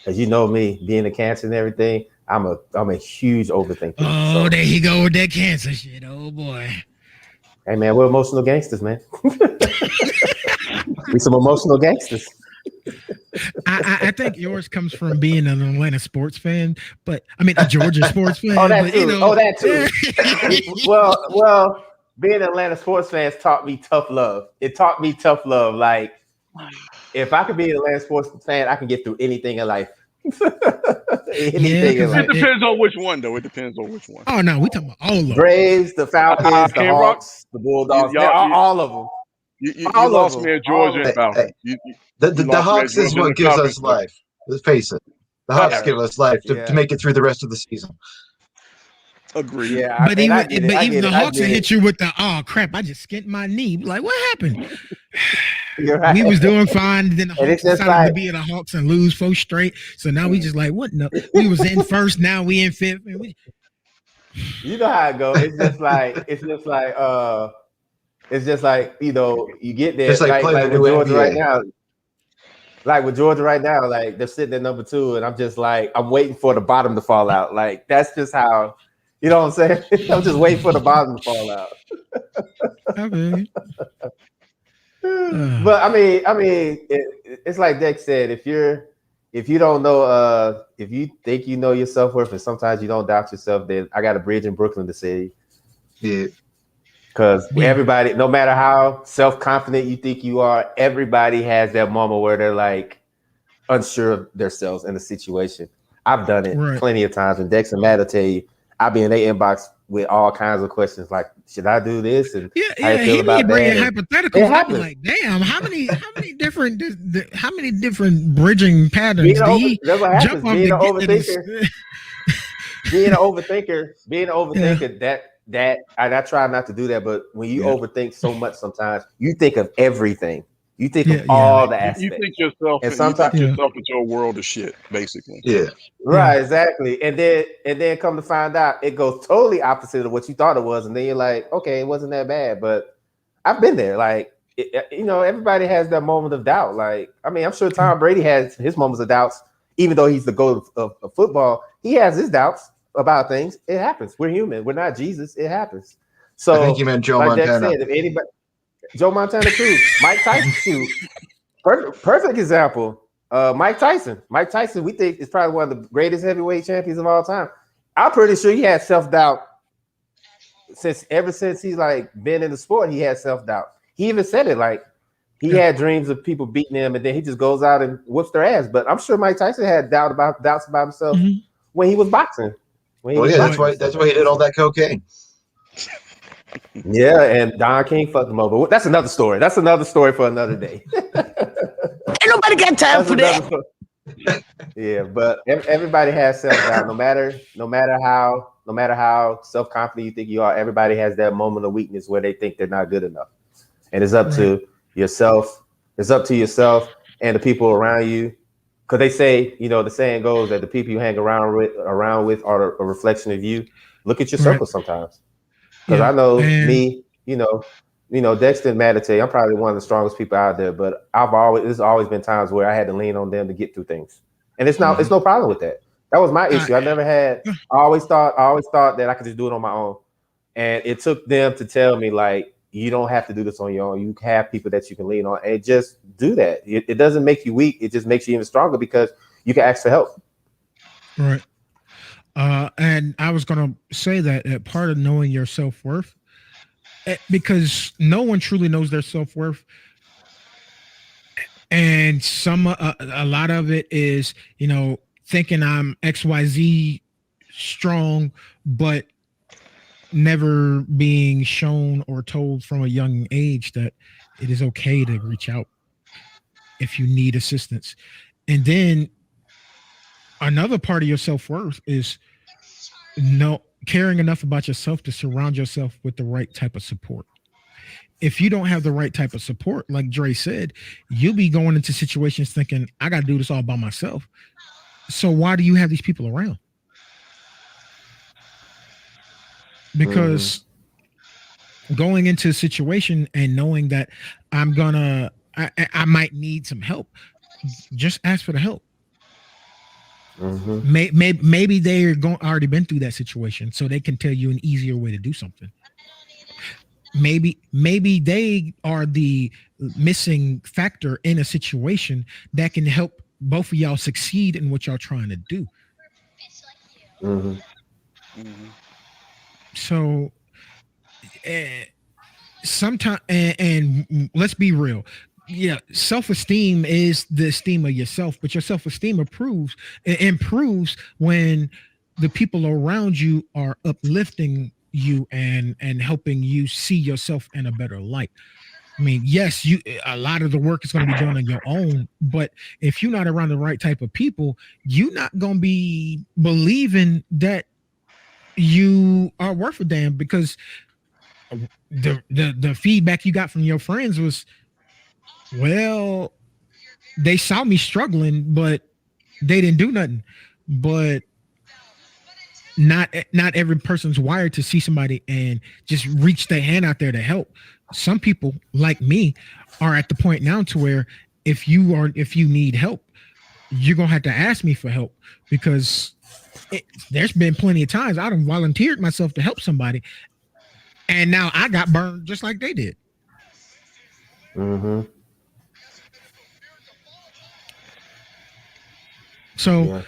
as you know me, being a cancer and everything. I'm a huge overthinker. Oh, so. there he go with that cancer shit. Oh boy. Hey man, we're emotional gangsters, man. We some emotional gangsters. I think yours comes from being an Atlanta sports fan, but I mean a Georgia sports fan. Oh, that but, too. you know, Oh, that too. well, being an Atlanta sports fan taught me tough love. It taught me tough love. Like, if I could be an Atlanta sports fan, I can get through anything in life. Anything in life. It depends on which one, though. It depends on which one. Oh no, we talking about all of them. Braves, the Falcons, the Hawks, the Bulldogs, all of them. You lost me at Georgia and Falcons. The Hawks is what gives us life. Let's face it. The Hawks give us life to make it through the rest of the season. Agreed. Yeah, but even the Hawks will hit you with the oh crap! I just skinned my knee. Like what happened? Right. We was doing fine. Then the Hawks decided like, to be the Hawks and lose 4 straight. So now we just like what? No, we was in first. Now we in fifth. You know how it goes. It's just like you know you get there. It's like with Georgia NBA. right now. Like with Georgia right now, like they're sitting at number 2, and I'm just like I'm waiting for the bottom to fall out. Like that's just how. You know what I'm saying? I'm just waiting for the bottom to fall out. Okay. But I mean, it's like Dex said. If you don't know, if you think you know your self-worth, and sometimes you don't doubt yourself, then I got a bridge in Brooklyn to say. Yeah. Because everybody, no matter how self-confident you think you are, everybody has that moment where they're like unsure of themselves in a situation. I've done it plenty of times, and Dex and Matt will tell you. I'll be in their inbox with all kinds of questions like, should I do this? And how you feel about that? Hypotheticals. I'm like, damn, how many different bridging patterns do you jump on being an overthinker? Being an overthinker, that I try not to do that, but when you overthink so much sometimes, you think of everything. You think of all the aspects. You think yourself, and sometimes yourself into a world of shit, basically. Yeah. Right, exactly. And then come to find out, it goes totally opposite of what you thought it was, and then you're like, okay, it wasn't that bad. But I've been there. Like, everybody has that moment of doubt. Like, I mean, I'm sure Tom Brady has his moments of doubts, even though he's the GOAT of football. He has his doubts about things. It happens. We're human. We're not Jesus. It happens. So I think you meant Joe Montana. Said, if anybody. Joe Montana too. Mike Tyson too. Perfect example. Mike Tyson. Mike Tyson, we think is probably one of the greatest heavyweight champions of all time. I'm pretty sure he had self-doubt ever since he's like been in the sport. He had self-doubt. He even said it like he had dreams of people beating him, and then he just goes out and whoops their ass. But I'm sure Mike Tyson had doubts about himself when he was boxing. That's why he did all that cocaine. Yeah, and Don King fucked him over. That's another story. That's another story for another day. Ain't nobody got time for that. Yeah, but everybody has self-doubt. No matter how self-confident you think you are, everybody has that moment of weakness where they think they're not good enough. And it's up to yourself. It's up to yourself and the people around you. Because they say, the saying goes that the people you hang around with are a reflection of you. Look at your circle sometimes. Because I know me, Dexter and Matt, I'm probably one of the strongest people out there, but there's always been times where I had to lean on them to get through things. And it's no problem with that. That was my issue. I always thought that I could just do it on my own. And it took them to tell me, like, you don't have to do this on your own. You have people that you can lean on and just do that. It doesn't make you weak. It just makes you even stronger because you can ask for help. Right. And I was going to say that part of knowing your self-worth, because no one truly knows their self-worth. And a lot of it is, thinking I'm XYZ strong, but never being shown or told from a young age that it is okay to reach out if you need assistance. And then another part of your self-worth is caring enough about yourself to surround yourself with the right type of support. if you don't have the right type of support, like Dre said, you'll be going into situations thinking, I got to do this all by myself. So why do you have these people around? Because going into a situation and knowing that I might need some help, just ask for the help. Maybe they're already been through that situation, so they can tell you an easier way to do something. Maybe they are the missing factor in a situation that can help both of y'all succeed in what y'all trying to do. So sometimes, and let's be real. Yeah, self-esteem is the esteem of yourself, but your self-esteem improves when the people around you are uplifting you and helping you see yourself in a better light. I mean, yes, a lot of the work is going to be done on your own, but if you're not around the right type of people, you're not going to be believing that you are worth a damn, because the feedback you got from your friends was, well, they saw me struggling, but they didn't do nothing. But not every person's wired to see somebody and just reach their hand out there to help. Some people, like me, are at the point now to where if you need help, you're gonna have to ask me for help, because there's been plenty of times I've volunteered myself to help somebody, and now I got burned just like they did. So,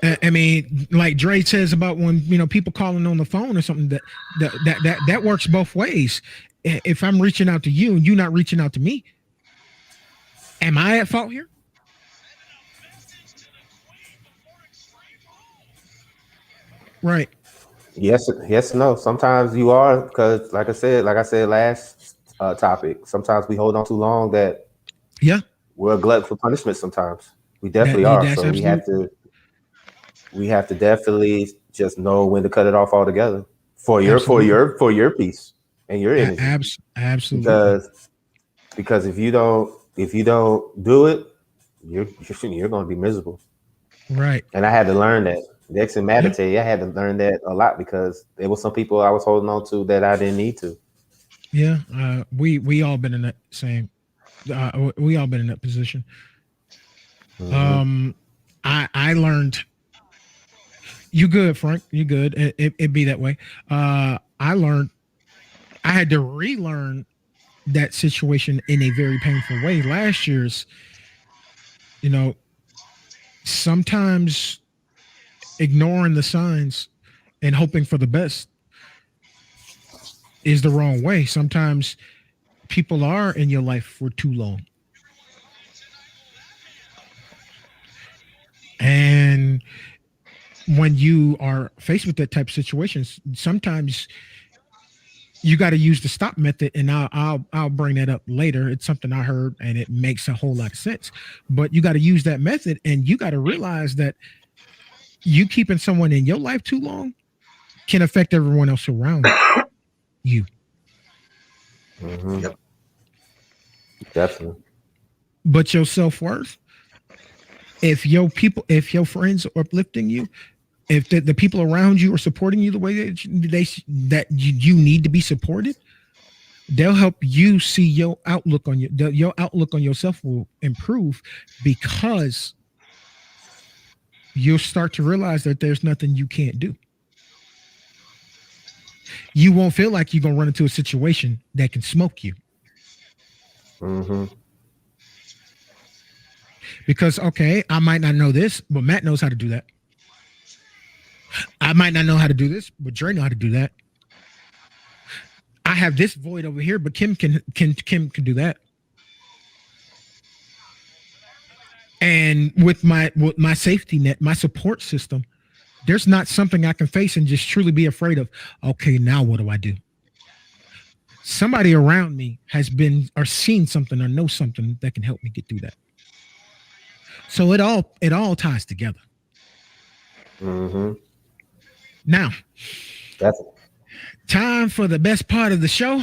I mean, like Dre says about when people calling on the phone or something, that works both ways. If I'm reaching out to you and you not reaching out to me, am I at fault here? Right. Yes, no. Sometimes you are, because like I said last topic, sometimes we hold on too long that we're a glutton for punishment. Sometimes we definitely are. So we have to definitely just know when to cut it off altogether for your peace and your energy. Absolutely. Because if you don't do it, you're going to be miserable. Right. And I had to learn that. Dex and Meditate, I had to learn that a lot, because there were some people I was holding on to that I didn't need to. Yeah, we all been in that same. We all been in that position. I learned. You good, Frank? You good? It be that way. I learned. I had to relearn that situation in a very painful way. Last year's, sometimes ignoring the signs and hoping for the best is the wrong way. Sometimes people are in your life for too long. And when you are faced with that type of situations, sometimes you got to use the stop method, and I'll bring that up later. It's something I heard and it makes a whole lot of sense. But you got to use that method, and you got to realize that you keeping someone in your life too long can affect everyone else around you. Yep. Definitely. But your self-worth, if your friends are uplifting you, if the people around you are supporting you the way that you need to be supported, they'll help you see your outlook on your outlook on yourself will improve, because you'll start to realize that there's nothing you can't do. You won't feel like you're gonna run into a situation that can smoke you. Because, okay, I might not know this, but Matt knows how to do that. I might not know how to do this, but Dre know how to do that. I have this void over here, but Kim can do that. And with my safety net, my support system, there's not something I can face and just truly be afraid of. Okay, now what do I do? Somebody around me has been or seen something or know something that can help me get through that. So it all ties together. Now, that's time for the best part of the show.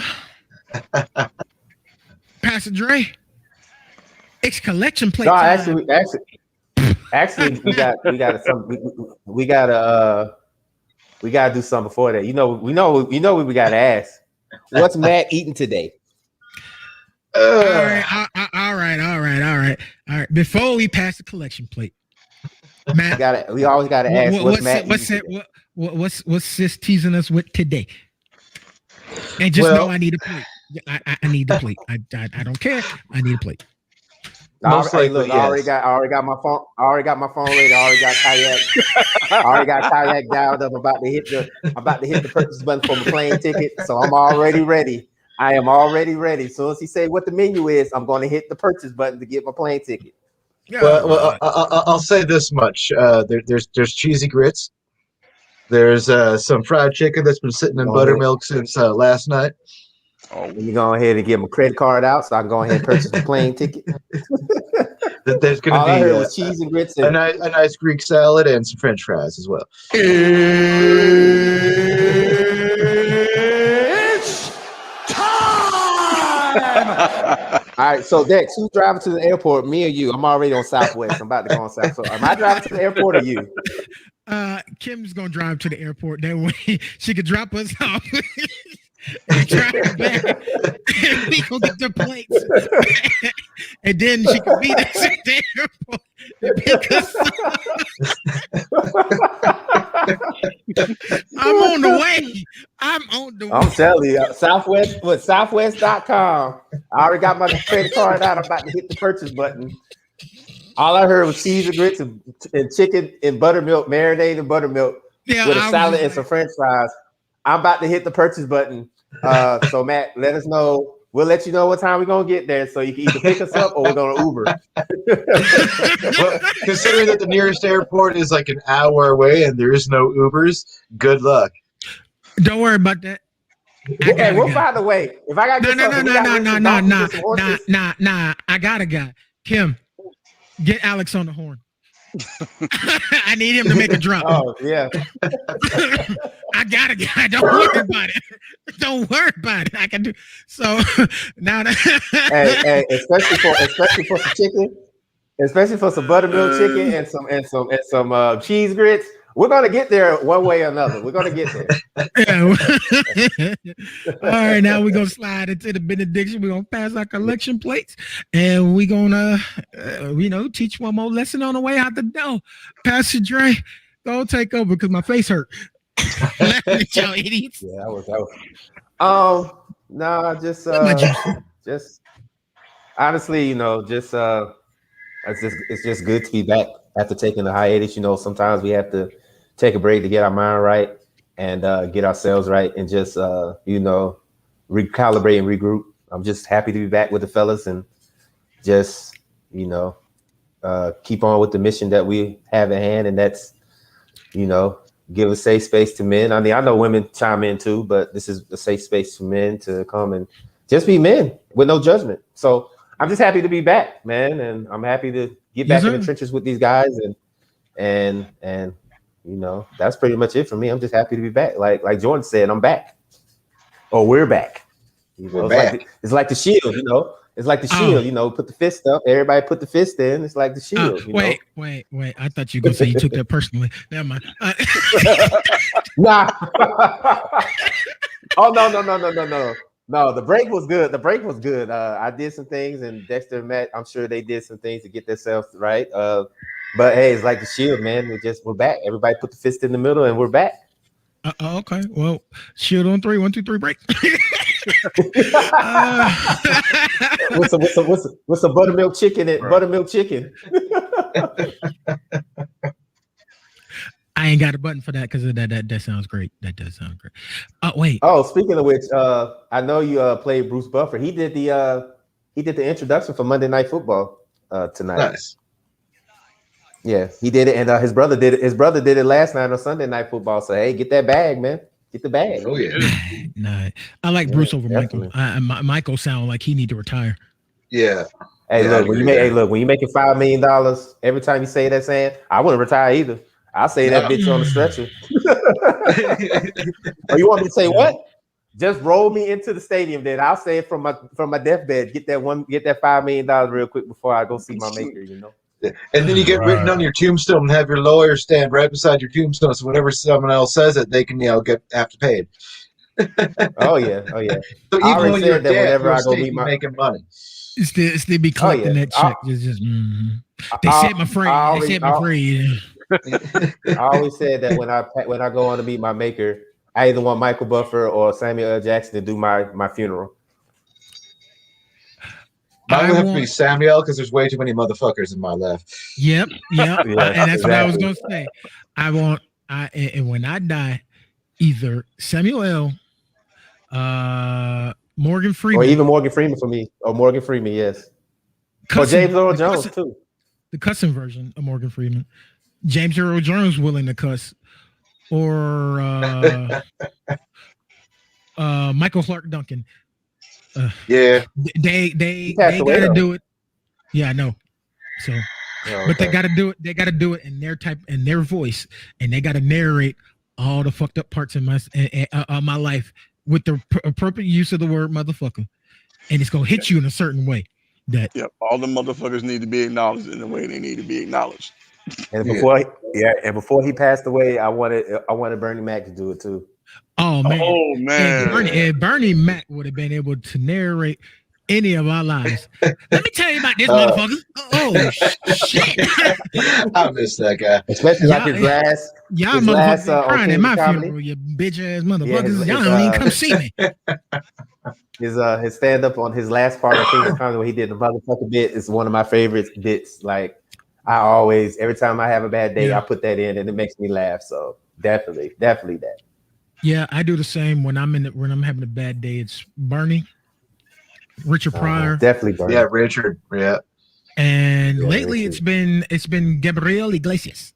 Pastor Dre, it's collection plate No, time. actually, we got to do something before that. We know what we got to ask. What's Matt eating today? All right. Before we pass the collection plate, Matt, We always got to ask what's Matt what's eating today? what's sis teasing us with today? And just know I need a plate. I need the plate. I don't care. I need a plate. Most likely, I already got my phone. I already got my phone ready. I already got kayak. I already got kayak dialed up. I'm about to hit the purchase button for my plane ticket. So I'm already ready. I am already ready. So as he say what the menu is, I'm going to hit the purchase button to get my plane ticket. Well, I'll say this much: there's cheesy grits. There's some fried chicken that's been sitting in buttermilk since last night. Oh. Let me go ahead and get my credit card out so I can go ahead and purchase the plane ticket. There's going to be I heard was cheese and grits and a nice Greek salad and some French fries as well. It's time! All right, so Dex, who's driving to the airport? Me or you? I'm already on Southwest. I'm about to go on South. So am I driving to the airport or you? Kim's gonna drive to the airport. That way she could drop us off. And drive back. And we gonna get the plates. And then she could meet us at the airport and pick us up. I'm on the way. I'm telling you, Southwest with Southwest.com. I already got my credit card out. I'm about to hit the purchase button. All I heard was cheese and grits and chicken and buttermilk, marinated in buttermilk with a salad and some French fries. I'm about to hit the purchase button. So Matt, let us know. We'll let you know what time we're gonna get there, so you can either pick us up or we're gonna Uber. Well, considering that the nearest airport is like an hour away and there is no Ubers, good luck. Don't worry about that. Okay, we'll find a way. If I gotta get nah. I got a guy. Kim, get Alex on the horn. I need him to make a drop. Oh yeah. I got a guy. Don't worry about it. Don't worry about it. I can do so now. Hey, especially for some chicken, especially for some buttermilk chicken and some cheese grits. We're gonna get there one way or another. We're gonna get there. Yeah. All right, now we're gonna slide into the benediction. We're gonna pass our collection plates, and we're gonna, teach one more lesson on the way out the door. Pastor Dre, go take over because my face hurt. Y'all idiots. Yeah, that was. No, just honestly, it's just good to be back after taking the hiatus. Sometimes we have to take a break to get our mind right and get ourselves right and just recalibrate and regroup. I'm just happy to be back with the fellas and just keep on with the mission that we have at hand, and that's give a safe space to men. I mean, I know women chime in too, but this is a safe space for men to come and just be men with no judgment. So I'm just happy to be back, man, and I'm happy to get back in the trenches with these guys, and that's pretty much it for me. I'm just happy to be back. Like Jordan said, I'm back. Or we're back. We're back. It's like the Shield, It's like the Shield, put the fist up. Everybody put the fist in. It's like the Shield. Wait. I thought you were gonna say you took that personally. Never mind. Nah. Oh no. No, the break was good. I did some things, and Dexter and Matt, I'm sure they did some things to get themselves right. But hey, it's like the Shield, man. We're back. Everybody put the fist in the middle, and we're back. Okay. Well, Shield on 3. 1, 2, 3, break. What's a buttermilk chicken? Buttermilk chicken. I ain't got a button for that because that sounds great. That does sound great. Wait. Oh, speaking of which, I know you played Bruce Buffer. He did the introduction for Monday Night Football tonight. Nice. Yeah, he did it, and his brother did it. His brother did it last night on Sunday Night Football. So hey, get that bag, man. Get the bag. Oh yeah. Nah, I like Bruce over definitely. Michael. Michael sound like he need to retire. Yeah. Hey, look, when you making $5 million every time you say that saying, I wouldn't retire either. I'll say that bitch on the stretcher. Oh, you want me to say what? Just roll me into the stadium. Then I'll say it from my deathbed. Get that $5 million real quick before I go see my maker. You know. And then you get written on your tombstone and have your lawyer stand right beside your tombstone, so whenever someone else says it, they can have to pay it. Oh yeah. So I even already when you're said that dead, whenever you're I go still meet my making money. Still be collecting that check. They said my phrase. They said my phrase. I always said that when I go on to meet my maker, I either want Michael Buffer or Samuel L. Jackson to do my funeral. Mine would have to be Samuel because there's way too many motherfuckers in my left. Yep. Yeah, And that's exactly. what I was gonna say. And when I die, either Samuel L, Morgan Freeman, or even Morgan Freeman for me, or Morgan Freeman, yes, or James Earl Jones too. The cussing version of Morgan Freeman, James Earl Jones willing to cuss, or Michael Clark Duncan. Yeah, they gotta do it. Yeah, I know. So, but they gotta do it. They gotta do it in their voice, and they gotta narrate all the fucked up parts in my life with the appropriate use of the word motherfucker, and it's gonna hit you in a certain way. All the motherfuckers need to be acknowledged in the way they need to be acknowledged. And before he passed away, I wanted Bernie Mac to do it too. Oh man! And Bernie Mac would have been able to narrate any of our lives. Let me tell you about this motherfucker. Oh shit! I miss that guy, especially like his last. Y'all motherfuckers crying at my funeral, you bitch ass motherfuckers. Y'all don't even come see me. His stand up on his last part of King's Comedy where he did the motherfucker bit is one of my favorite bits. Like I always, every time I have a bad day, I put that in and it makes me laugh. So definitely that. Yeah, I do the same when I'm having a bad day. It's Bernie, Richard Pryor, definitely Bernie. Yeah, Richard. Yeah. And lately Richard. it's been Gabriel Iglesias.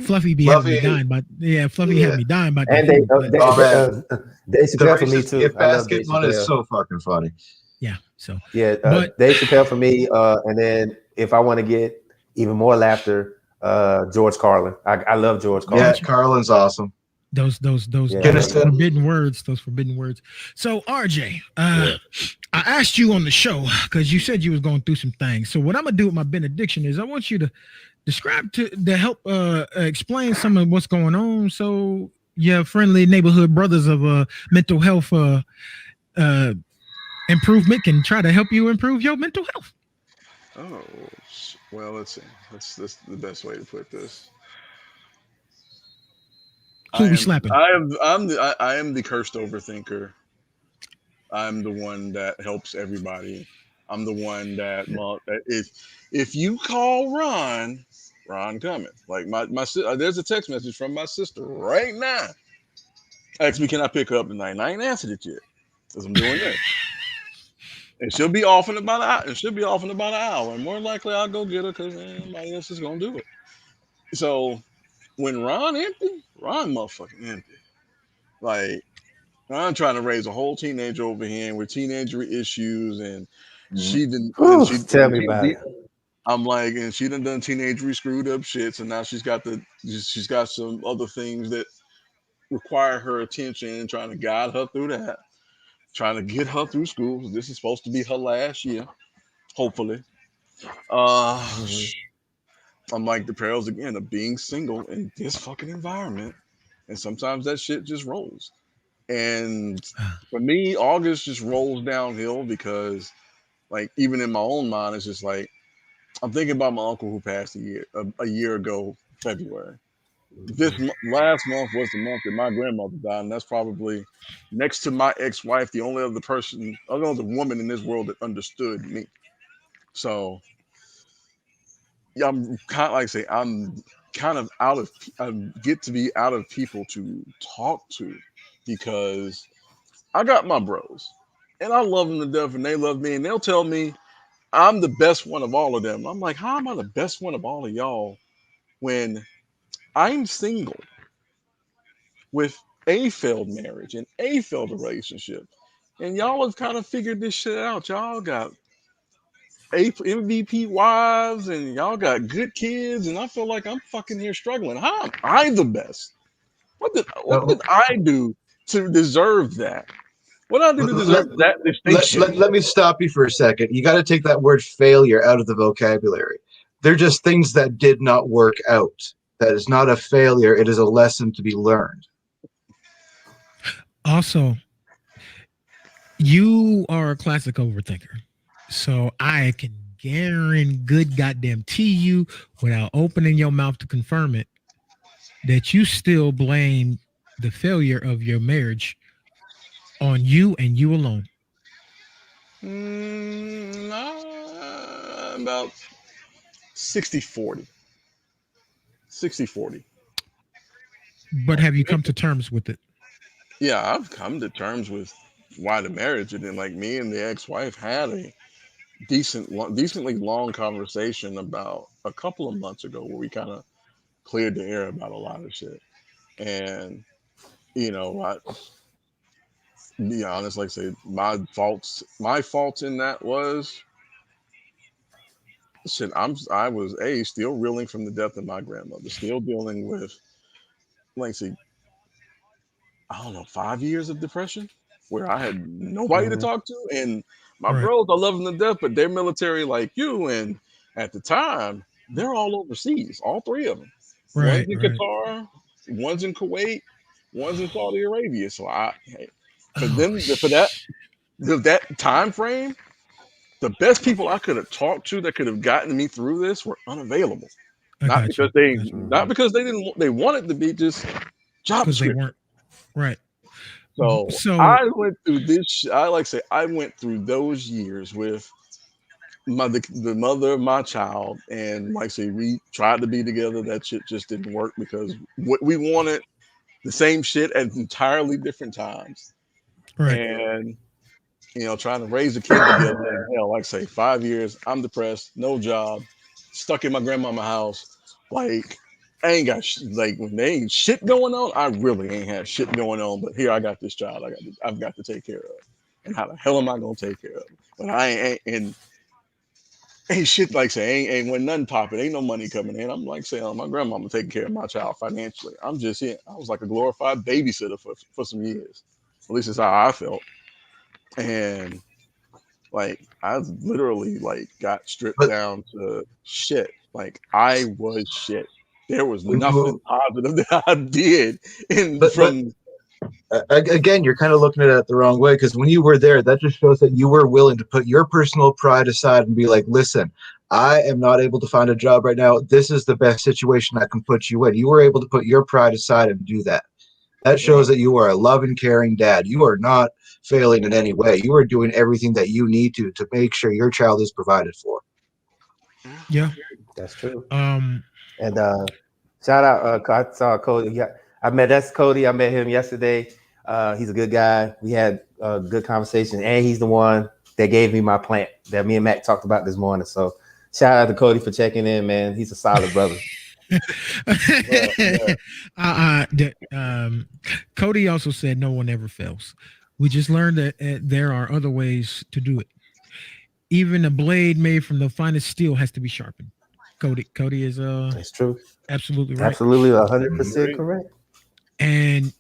Fluffy had me dying, but Fluffy had me dying. But and Dave Chappelle for me too. If Basket one is so fucking funny. Yeah. So but Dave Chappelle for me, and then if I want to get even more laughter, George Carlin. I love George Carlin. Yeah, Carlin's awesome. Those forbidden words. So RJ, I asked you on the show because you said you was going through some things. So what I'm gonna do with my benediction is I want you to describe to help explain some of what's going on. So your friendly neighborhood brothers of mental health improvement can try to help you improve your mental health. Oh well, let's see. That's the best way to put this. Who we slapping? I am the cursed overthinker. I'm the one that helps everybody. I'm the one that if you call Ron coming. Like my there's a text message from my sister right now. Ask me, can I pick up tonight? And I ain't answered it yet because I'm doing this. And she'll be off in about an hour. And more than likely I'll go get her because nobody else is gonna do it. So when Ron motherfucking empty. Like I'm trying to raise a whole teenager over here with teenager issues, and she didn't. Tell me about it. I'm like, and she done teenagery screwed up shit, so now she's got some other things that require her attention, and trying to guide her through that, trying to get her through school. This is supposed to be her last year, hopefully. I'm like the perils again of being single in this fucking environment, and sometimes that shit just rolls. And for me, August just rolls downhill because, like, even in my own mind, it's just like I'm thinking about my uncle who passed a year ago, February. This last month was the month that my grandmother died, and that's probably next to my ex-wife, the only other woman in this world that understood me. So yeah, I'm kind of I get to be out of people to talk to because I got my bros and I love them to death and they love me and they'll tell me I'm the best one of all of them. I'm like, how am I the best one of all of y'all when I'm single with a failed marriage and a failed relationship? And y'all have kind of figured this shit out. Y'all got MVP wives and y'all got good kids, and I feel like I'm fucking here struggling. How am I the best? What did I do to deserve that? What I do to deserve that distinction? Let me stop you for a second. You got to take that word failure out of the vocabulary. They're just things that did not work out. That is not a failure. It is a lesson to be learned. Also, you are a classic overthinker. So I can goddamn you without opening your mouth to confirm it that you still blame the failure of your marriage on you and you alone. About 60-40. 60-40. But have you come to terms with it? Yeah, I've come to terms with why the marriage, and then like me and the ex-wife had a decently long conversation about a couple of months ago where we kind of cleared the air about a lot of shit. And I be honest, like I say, my faults in that was shit. I was still reeling from the death of my grandmother, still dealing with, like I say, I don't know, 5 years of depression where I had nobody to Mhm. talk to. And my Right. bros, I love them to death, but they're military like you. And at the time, they're all overseas, all three of them. One's Right. in Right. Qatar, one's in Kuwait, one's in Saudi Arabia. So for Oh, them, for that time frame, the best people I could have talked to that could have gotten me through this were unavailable. I Not got you. because they, Got you. not because they didn't, they wanted to be, just job Because they description. weren't right. So So I went through this. I like to say I went through those years with the mother of my child, and like I say we tried to be together. That shit just didn't work because what we wanted the same shit at entirely different times, right. and trying to raise a kid together. And hell, like I say, 5 years. I'm depressed, no job, stuck in my grandmama's house. Like I ain't got like when they ain't shit going on. I really ain't had shit going on. But here I got this child. I've got to take care of. And how the hell am I gonna take care of it? But I ain't shit like say ain't when nothing popping. Ain't no money coming in. I'm like saying my grandmama taking care of my child financially. I'm just here. I was like a glorified babysitter for some years. At least that's how I felt. And like I literally like got stripped But down to shit. Like I was shit. There was when nothing positive that I did. And but again, you're kind of looking at it the wrong way, because when you were there, that just shows that you were willing to put your personal pride aside and be like, listen, I am not able to find a job right now. This is the best situation I can put you in. You were able to put your pride aside and do that. That shows that you are a loving, caring dad. You are not failing in any way. You are doing everything that you need to make sure your child is provided for. Yeah. That's true. Um. And shout out, I saw Cody. Yeah, that's Cody. I met him yesterday. He's a good guy. We had a good conversation, and he's the one that gave me my plant that me and Mac talked about this morning. So shout out to Cody for checking in, man. He's a solid brother. Cody also said no one ever fails. We just learned that there are other ways to do it. Even a blade made from the finest steel has to be sharpened. Cody is That's true. absolutely right. Absolutely 100% correct. And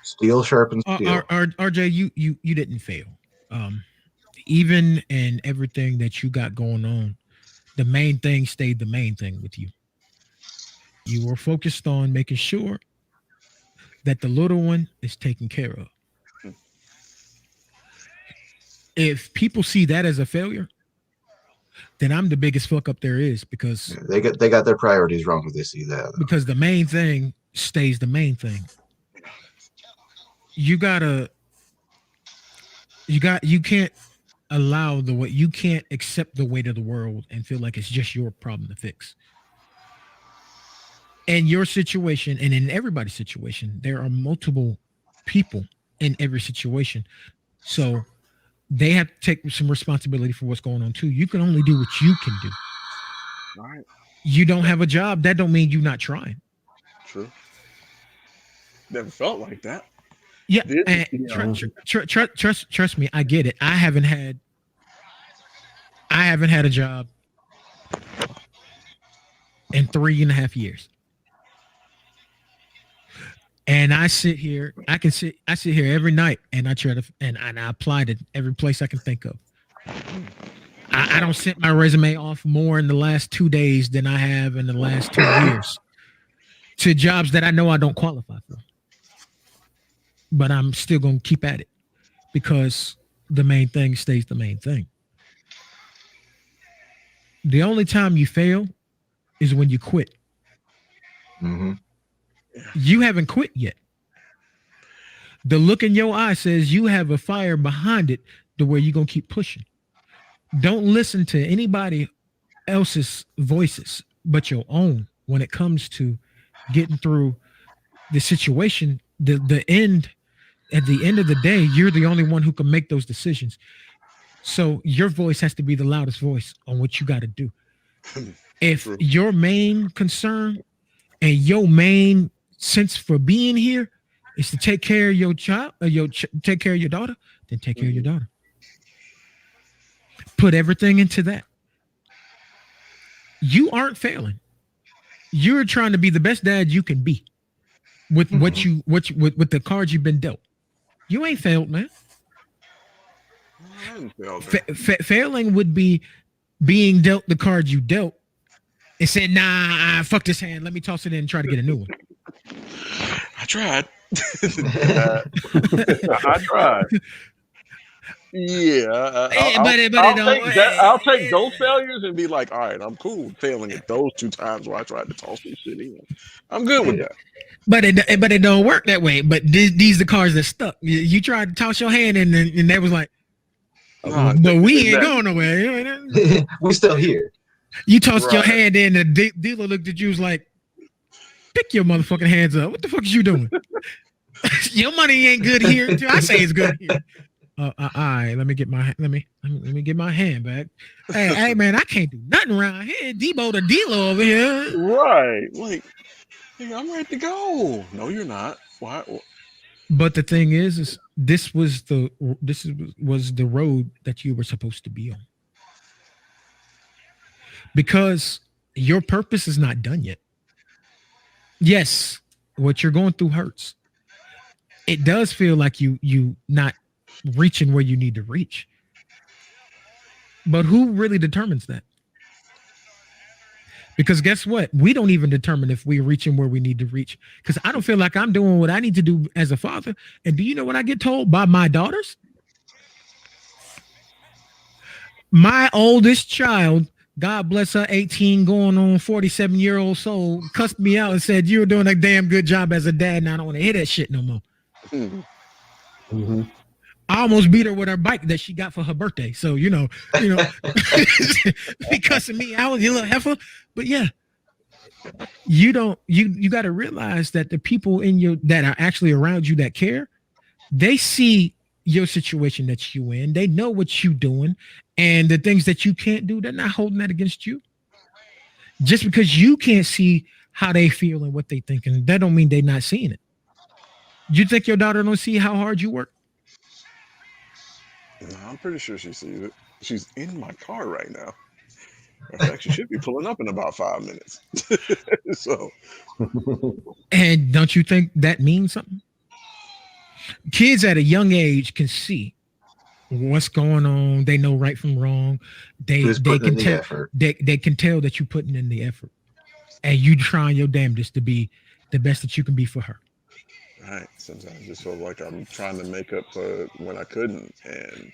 Steel sharpens steel. RJ, you didn't fail. Even in everything that you got going on, the main thing stayed the main thing with you. You were focused on making sure that the little one is taken care of. If people see that as a failure, then I'm the biggest fuck up there is, because They got their priorities wrong if they see that. Because the main thing stays the main thing. You can't allow you can't accept the weight of the world and feel like it's just your problem to fix. In your situation and in everybody's situation, there are multiple people in every situation. So they have to take some responsibility for what's going on too. You can only do what you can do. all right, You don't have a job. That don't mean you're not trying. true. Never felt like that. Yeah, Did- and trust me, I get it. I haven't had a job in 3.5 years. And I sit here, I sit here every night and I try to, and I apply to every place I can think of. I don't send my resume off more in the last 2 days than I have in the last 2 years to jobs that I know I don't qualify for. But I'm still going to keep at it because the main thing stays the main thing. The only time you fail is when you quit. Mm-hmm. You haven't quit yet. The look in your eye says you have a fire behind it to where you're going to keep pushing. Don't listen to anybody else's voices but your own when it comes to getting through the situation. The end, at the end of the day, you're the only one who can make those decisions. So your voice has to be the loudest voice on what you got to do. If your main concern and your main sense for being here is to take care of your child, or take care of your daughter, then take care of your daughter. Put everything into that. You aren't failing. You're trying to be the best dad you can be with with the cards you've been dealt. You ain't failed, man. I didn't fail, Failing would be being dealt the cards you dealt and said, nah, fuck this hand. Let me toss it in and try to get a new one. I tried. I tried. Yeah, I'll take those failures and be like, all right, I'm cool with failing at those 2 times where I tried to toss this shit in. I'm good with that. But it don't work that way. But these the cards that stuck. You tried to toss your hand in, and they was like, but we ain't going nowhere. We're still here. You tossed your hand in, and the dealer looked at you, was like, pick your motherfucking hands up. What the fuck is you doing? Your money ain't good here. I say it's good here. All right, let me get my hand back. Hey, man, I can't do nothing around here. Debo the dealer over here. Right. Like, hey, I'm ready to go. No, you're not. Why? But the thing is this was the road that you were supposed to be on. Because your purpose is not done yet. Yes, what you're going through hurts. It does feel like you not reaching where you need to reach. But who really determines that? Because guess what? We don't even determine if we're reaching where we need to reach. Because I don't feel like I'm doing what I need to do as a father. And do you know what I get told by my daughters? My oldest child, God bless her, 18 going on 47-year-old soul, cussed me out and said, you're doing a damn good job as a dad, and I don't want to hear that shit no more. Mm-hmm. I almost beat her with her bike that she got for her birthday. So, you know, be cussing me out, you little heifer. But yeah, you got to realize that the people that are actually around you that care, they see your situation that you in. They know what you doing, and the things that you can't do, they're not holding that against you. Just because you can't see how they feel and what they thinking, that don't mean they're not seeing it. You think your daughter don't see how hard you work? No, I'm pretty sure she sees it. She's in my car right now. In fact, she should be pulling up in about 5 minutes. So, and don't you think that means something? Kids at a young age can see what's going on. They know right from wrong. They can tell. They can tell that you're putting in the effort, and you trying your damnedest to be the best that you can be for her. Right. Sometimes I just feel like I'm trying to make up for when I couldn't, and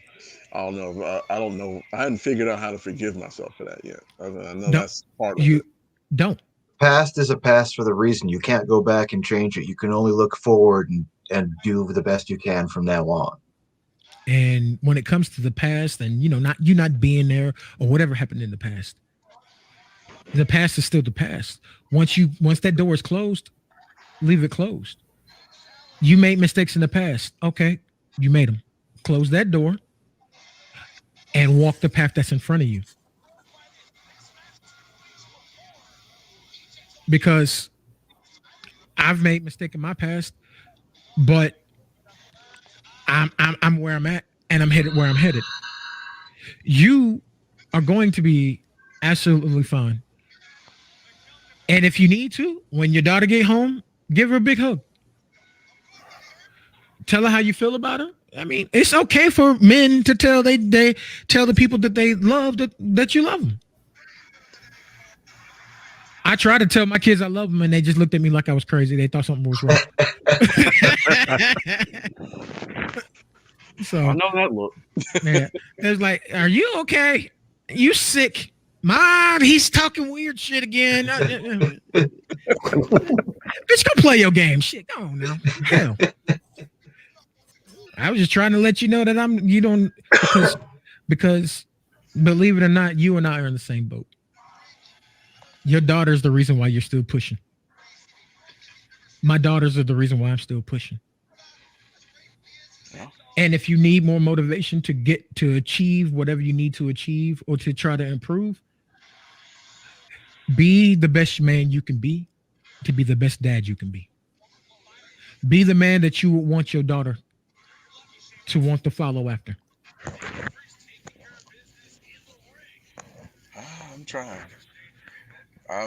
I don't know. I don't know. I hadn't figured out how to forgive myself for that yet. I know that's part of it. Don't. Past is a past for the reason. You can't go back and change it. You can only look forward and do the best you can from now on. And when it comes to the past, and you not being there or whatever happened in the past is still the past. Once that door is closed, leave it closed. You made mistakes in the past. Okay, you made them. Close that door and walk the path that's in front of you. Because I've made mistakes in my past, but I'm where I'm at, and I'm headed where I'm headed. You are going to be absolutely fine. And if you need to, when your daughter get home, give her a big hug. Tell her how you feel about her. I mean, it's okay for men to tell they tell the people that they love that you love them. I try to tell my kids I love them, and they just looked at me like I was crazy. They thought something was wrong. So I know that look. yeah, it's like, are you okay? You sick? Mom, he's talking weird shit again. Bitch, go play your game. Shit, go on now. Hell. I was just trying to let you know that you don't, because believe it or not, you and I are in the same boat. Your daughter's the reason why you're still pushing. My daughters are the reason why I'm still pushing. Yeah. And if you need more motivation to achieve whatever you need to achieve or to try to improve, be the best man you can be to be the best dad you can be. Be the man that you would want your daughter to want to follow after. I'm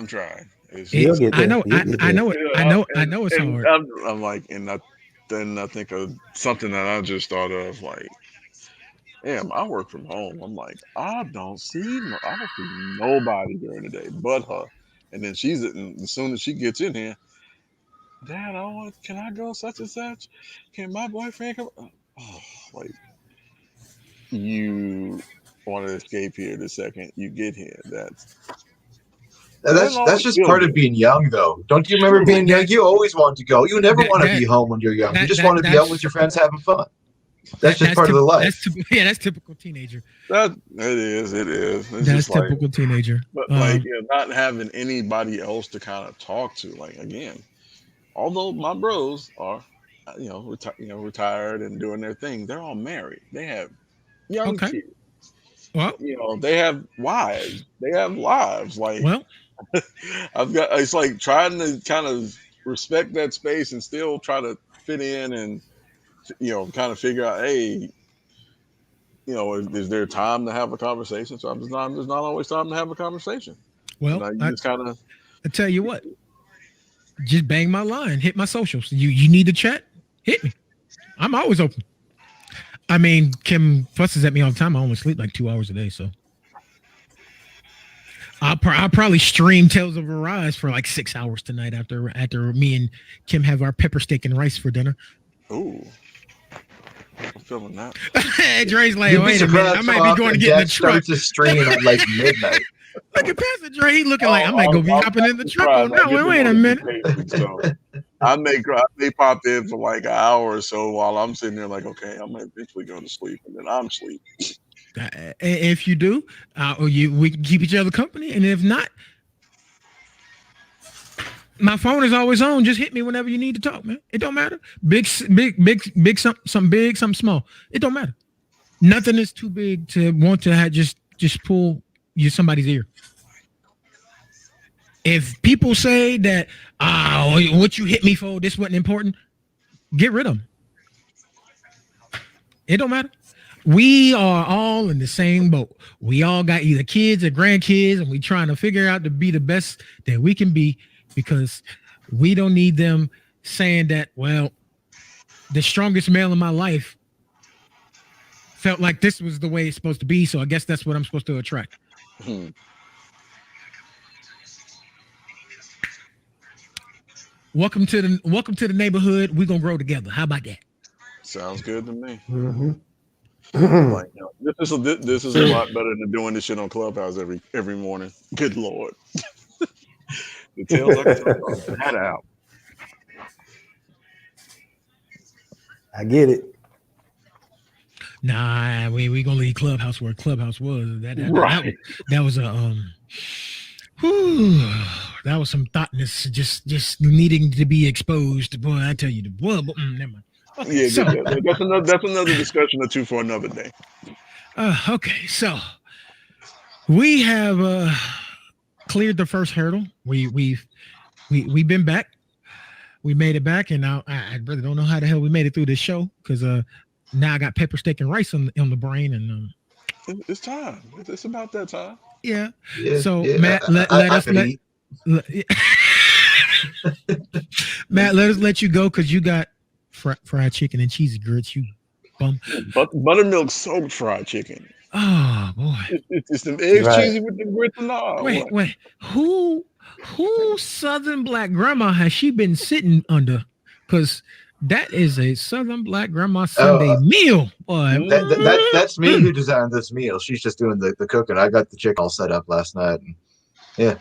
trying. It's You'll get I there. know, You'll get I there. know it. I know it's and hard. I'm like, then I think of something that I just thought of, like, damn, I work from home. I'm like, I don't see nobody during the day but her. And then as soon as she gets in here, Dad, can I go such and such? Can my boyfriend come? Oh, like, you want to escape here the second you get here. That's just part of being young, though. Don't you remember being young? You always want to go. You never want to be home when you're young. You just want to be out with your friends having fun. That's just part of the life. That's typical teenager. It is. It's That's just typical teenager. But not having anybody else to kind of talk to. Like, again, although my bros are, retired and doing their thing, they're all married. They have young kids. Well, they have wives. They have lives. Like, well, it's like trying to kind of respect that space and still try to fit in and, kind of figure out, hey, is there time to have a conversation? So there's not always time to have a conversation. Well, I just kind of. I tell you what, just bang my line, hit my socials. You need to chat, hit me. I'm always open. I mean, Kim fusses at me all the time. I only sleep like 2 hours a day, so I'll probably stream Tales of Arise for like 6 hours tonight after me and Kim have our pepper steak and rice for dinner. Ooh, I'm feeling that. Dre's like, wait a minute, I might be going to get in the truck. To stream at like midnight. Look at Pastor Dre, he looking like I might go be hopping in the truck. Oh no, wait a minute. So I may pop in for like an hour or so while I'm sitting there like, okay, I might eventually go to sleep, and then I'm sleeping. If you do, we can keep each other company, and if not, my phone is always on. Just hit me whenever you need to talk, man. It don't matter. Big, something big, something small. It don't matter. Nothing is too big to want to just pull somebody's ear. If people say that, what you hit me for, this wasn't important, get rid of them. It don't matter. We are all in the same boat. We all got either kids or grandkids, and we trying to figure out to be the best that we can be, because we don't need them saying that, well, the strongest male in my life felt like this was the way it's supposed to be, so I guess that's what I'm supposed to attract. Welcome to the neighborhood. We're gonna grow together. How about that? Sounds good to me. Mm-hmm. Like, this is a lot better than doing this shit on Clubhouse every morning. Good Lord. The tails I can tell that out. I get it. Nah, we gonna leave Clubhouse where Clubhouse was. Right. That was a that was some thoughtness, just needing to be exposed. Boy, I tell you, never mind. Okay, Yeah, that's another discussion or two for another day. Okay, so we have cleared the first hurdle. We've been back. We made it back, and now I really don't know how the hell we made it through this show, because now I got pepper steak and rice on the brain, and it's time. It's about that time. Yeah. Yeah, So yeah, Matt, let us let you go, because you got fried chicken and cheesy grits. You bum. Buttermilk soaked fried chicken. Oh boy. It's them eggs Right. cheesy with the grits and all. Wait. Who Southern black grandma has she been sitting under? Because that is a Southern black grandma Sunday meal. Boy. That's me who designed this meal. She's just doing the cooking. I got the chicken all set up last night. And, yeah.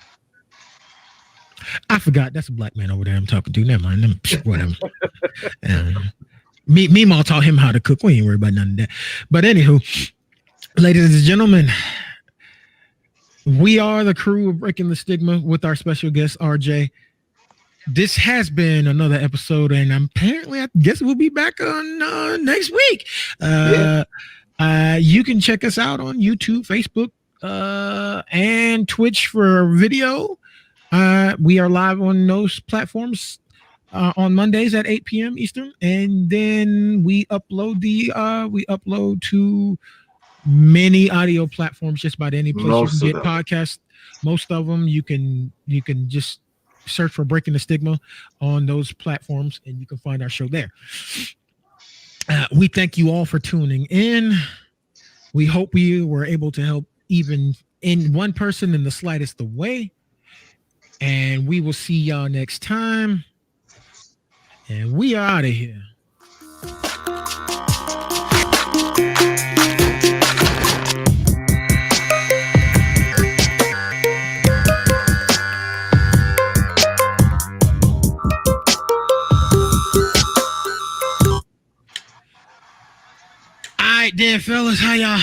I forgot that's a black man over there I'm talking to. Never mind. Whatever. Meemaw taught him how to cook. We ain't worried about none of that. But anywho, ladies and gentlemen, we are the crew of Breaking the Stigma with our special guest, RJ. This has been another episode, and apparently I guess we'll be back on next week. You can check us out on YouTube, Facebook, and Twitch for video. We are live on those platforms on Mondays at 8 p.m. Eastern, and then we upload to many audio platforms, just about any place you can get podcasts. Most of them you can just search for Breaking the Stigma on those platforms, and you can find our show there. We thank you all for tuning in. We hope we were able to help even in one person in the slightest of way. And we will see y'all next time. And we are out of here. All right, then, fellas, how y'all